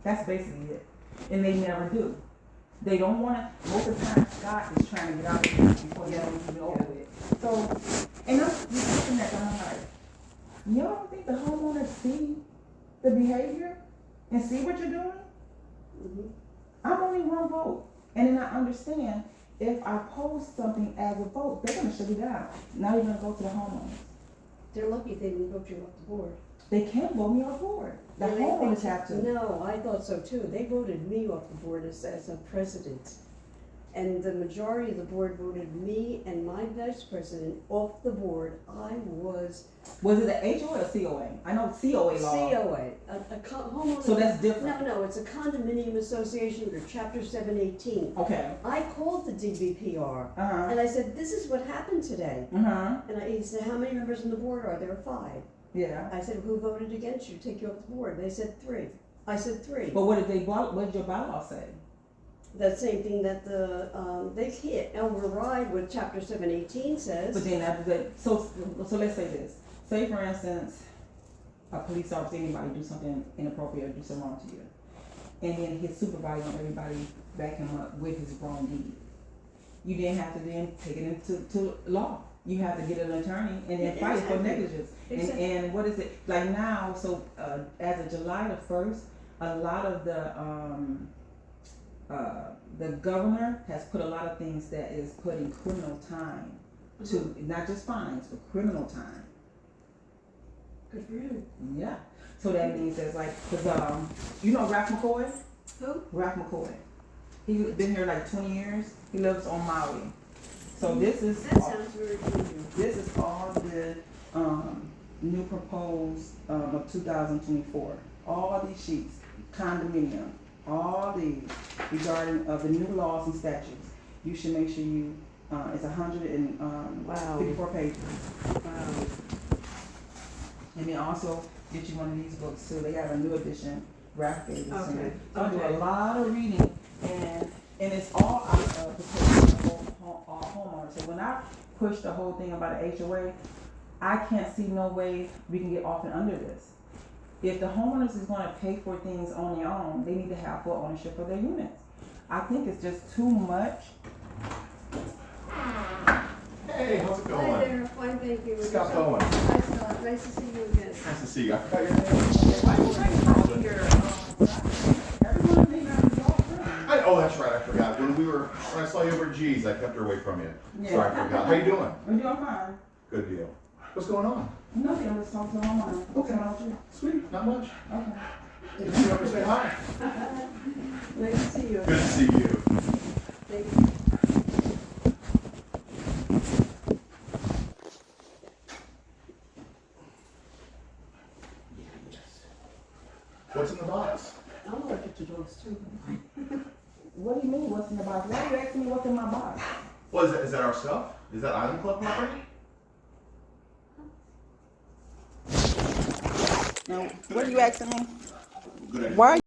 Speaker 3: That's basically it. And they never do. They don't want to, most of the time, Scott is trying to get out of here before they don't even over with. So, and I'm just looking at them, I'm like, y'all don't think the homeowners see the behavior and see what you're doing?
Speaker 9: Mhm.
Speaker 3: I'm only one vote. And then I understand if I post something as a vote, they're gonna shut it down. Now you're gonna go to the homeowners.
Speaker 9: They're lucky they didn't vote you off the board.
Speaker 3: They can't vote me off board. The
Speaker 9: And
Speaker 3: homeowners have to.
Speaker 9: No, I thought so too. They voted me off the board as a president. And the majority of the board voted me and my vice president off the board. I was
Speaker 3: Was it an HOA or COA? I know COA law.
Speaker 9: COA, homeowner.
Speaker 3: So that's different.
Speaker 9: No, it's a condominium association under chapter 718.
Speaker 3: Okay.
Speaker 9: I called the DBPR and I said, this is what happened today. And he said, how many members on the board are there? 5.
Speaker 3: Yeah.
Speaker 9: I said, who voted against you, take you off the board? They said 3. I said 3.
Speaker 3: But what did your bylaw say?
Speaker 9: The same thing that they can't override what chapter 718 says.
Speaker 3: But then after that, so let's say this. Say for instance, a police officer, anybody do something inappropriate or do something wrong to you. And then his supervisor and everybody back him up with his wrong deed. You then have to then take it into law. you have to get an attorney and then fight for
Speaker 9: Exactly.
Speaker 3: negligence.
Speaker 9: Exactly.
Speaker 3: And what is it, like now, so, as of July the 1st, a lot of the governor has put a lot of things that is putting criminal time to, not just fines, but criminal time.
Speaker 9: Good for him.
Speaker 3: Yeah. So that means there's like, cause you know Ralph McCoy?
Speaker 9: Who?
Speaker 3: Ralph McCoy. He's been here like 20 years. He lives on Maui. So this is
Speaker 9: That sounds very familiar.
Speaker 3: this is all the new proposed of 2024. All these sheets, condominium, all these regarding the new laws and statutes. You should make sure you it's 154 pages.
Speaker 9: Wow.
Speaker 3: And then also get you one of these books too. They have a new edition, Ralph gave it to me.
Speaker 9: Okay.
Speaker 3: So I do a
Speaker 9: Okay.
Speaker 3: lot of reading, and it's all out of protection of all homeowners. So when I push the whole thing about the HOA, I can't see no way we can get off and under this. If the homeowners is going to pay for things on their own, they need to have full ownership of their units. I think it's just too much.
Speaker 12: Hey, how's it going?
Speaker 9: Hi there, fine, thank you.
Speaker 12: Scott Bowen.
Speaker 9: Hi Scott, nice to see you again.
Speaker 12: Nice to see you. I forgot your name.
Speaker 3: Why do you bring here? Everyone may not be all friends.
Speaker 12: Oh, that's right. I forgot. When I saw you over at G's, I kept her away from you.
Speaker 3: Yeah.
Speaker 12: Sorry, I forgot. How you doing?
Speaker 3: I'm doing fine.
Speaker 12: Good deal. What's going on?
Speaker 3: Nothing, I'm just talking to my mom. What's going on with you?
Speaker 12: Sweet. Not much.
Speaker 3: Okay.
Speaker 12: Did you ever say hi?
Speaker 9: Nice to see you.
Speaker 12: Good to see you.
Speaker 9: Thank you.
Speaker 12: What's in the box?
Speaker 9: I'm allergic to dogs too.
Speaker 3: What do you mean, what's in the box? Why are you asking me what's in my box?
Speaker 12: Well, is that our stuff? Is that Island Club property?
Speaker 3: No, what are you asking me?
Speaker 12: Good idea.
Speaker 3: Why are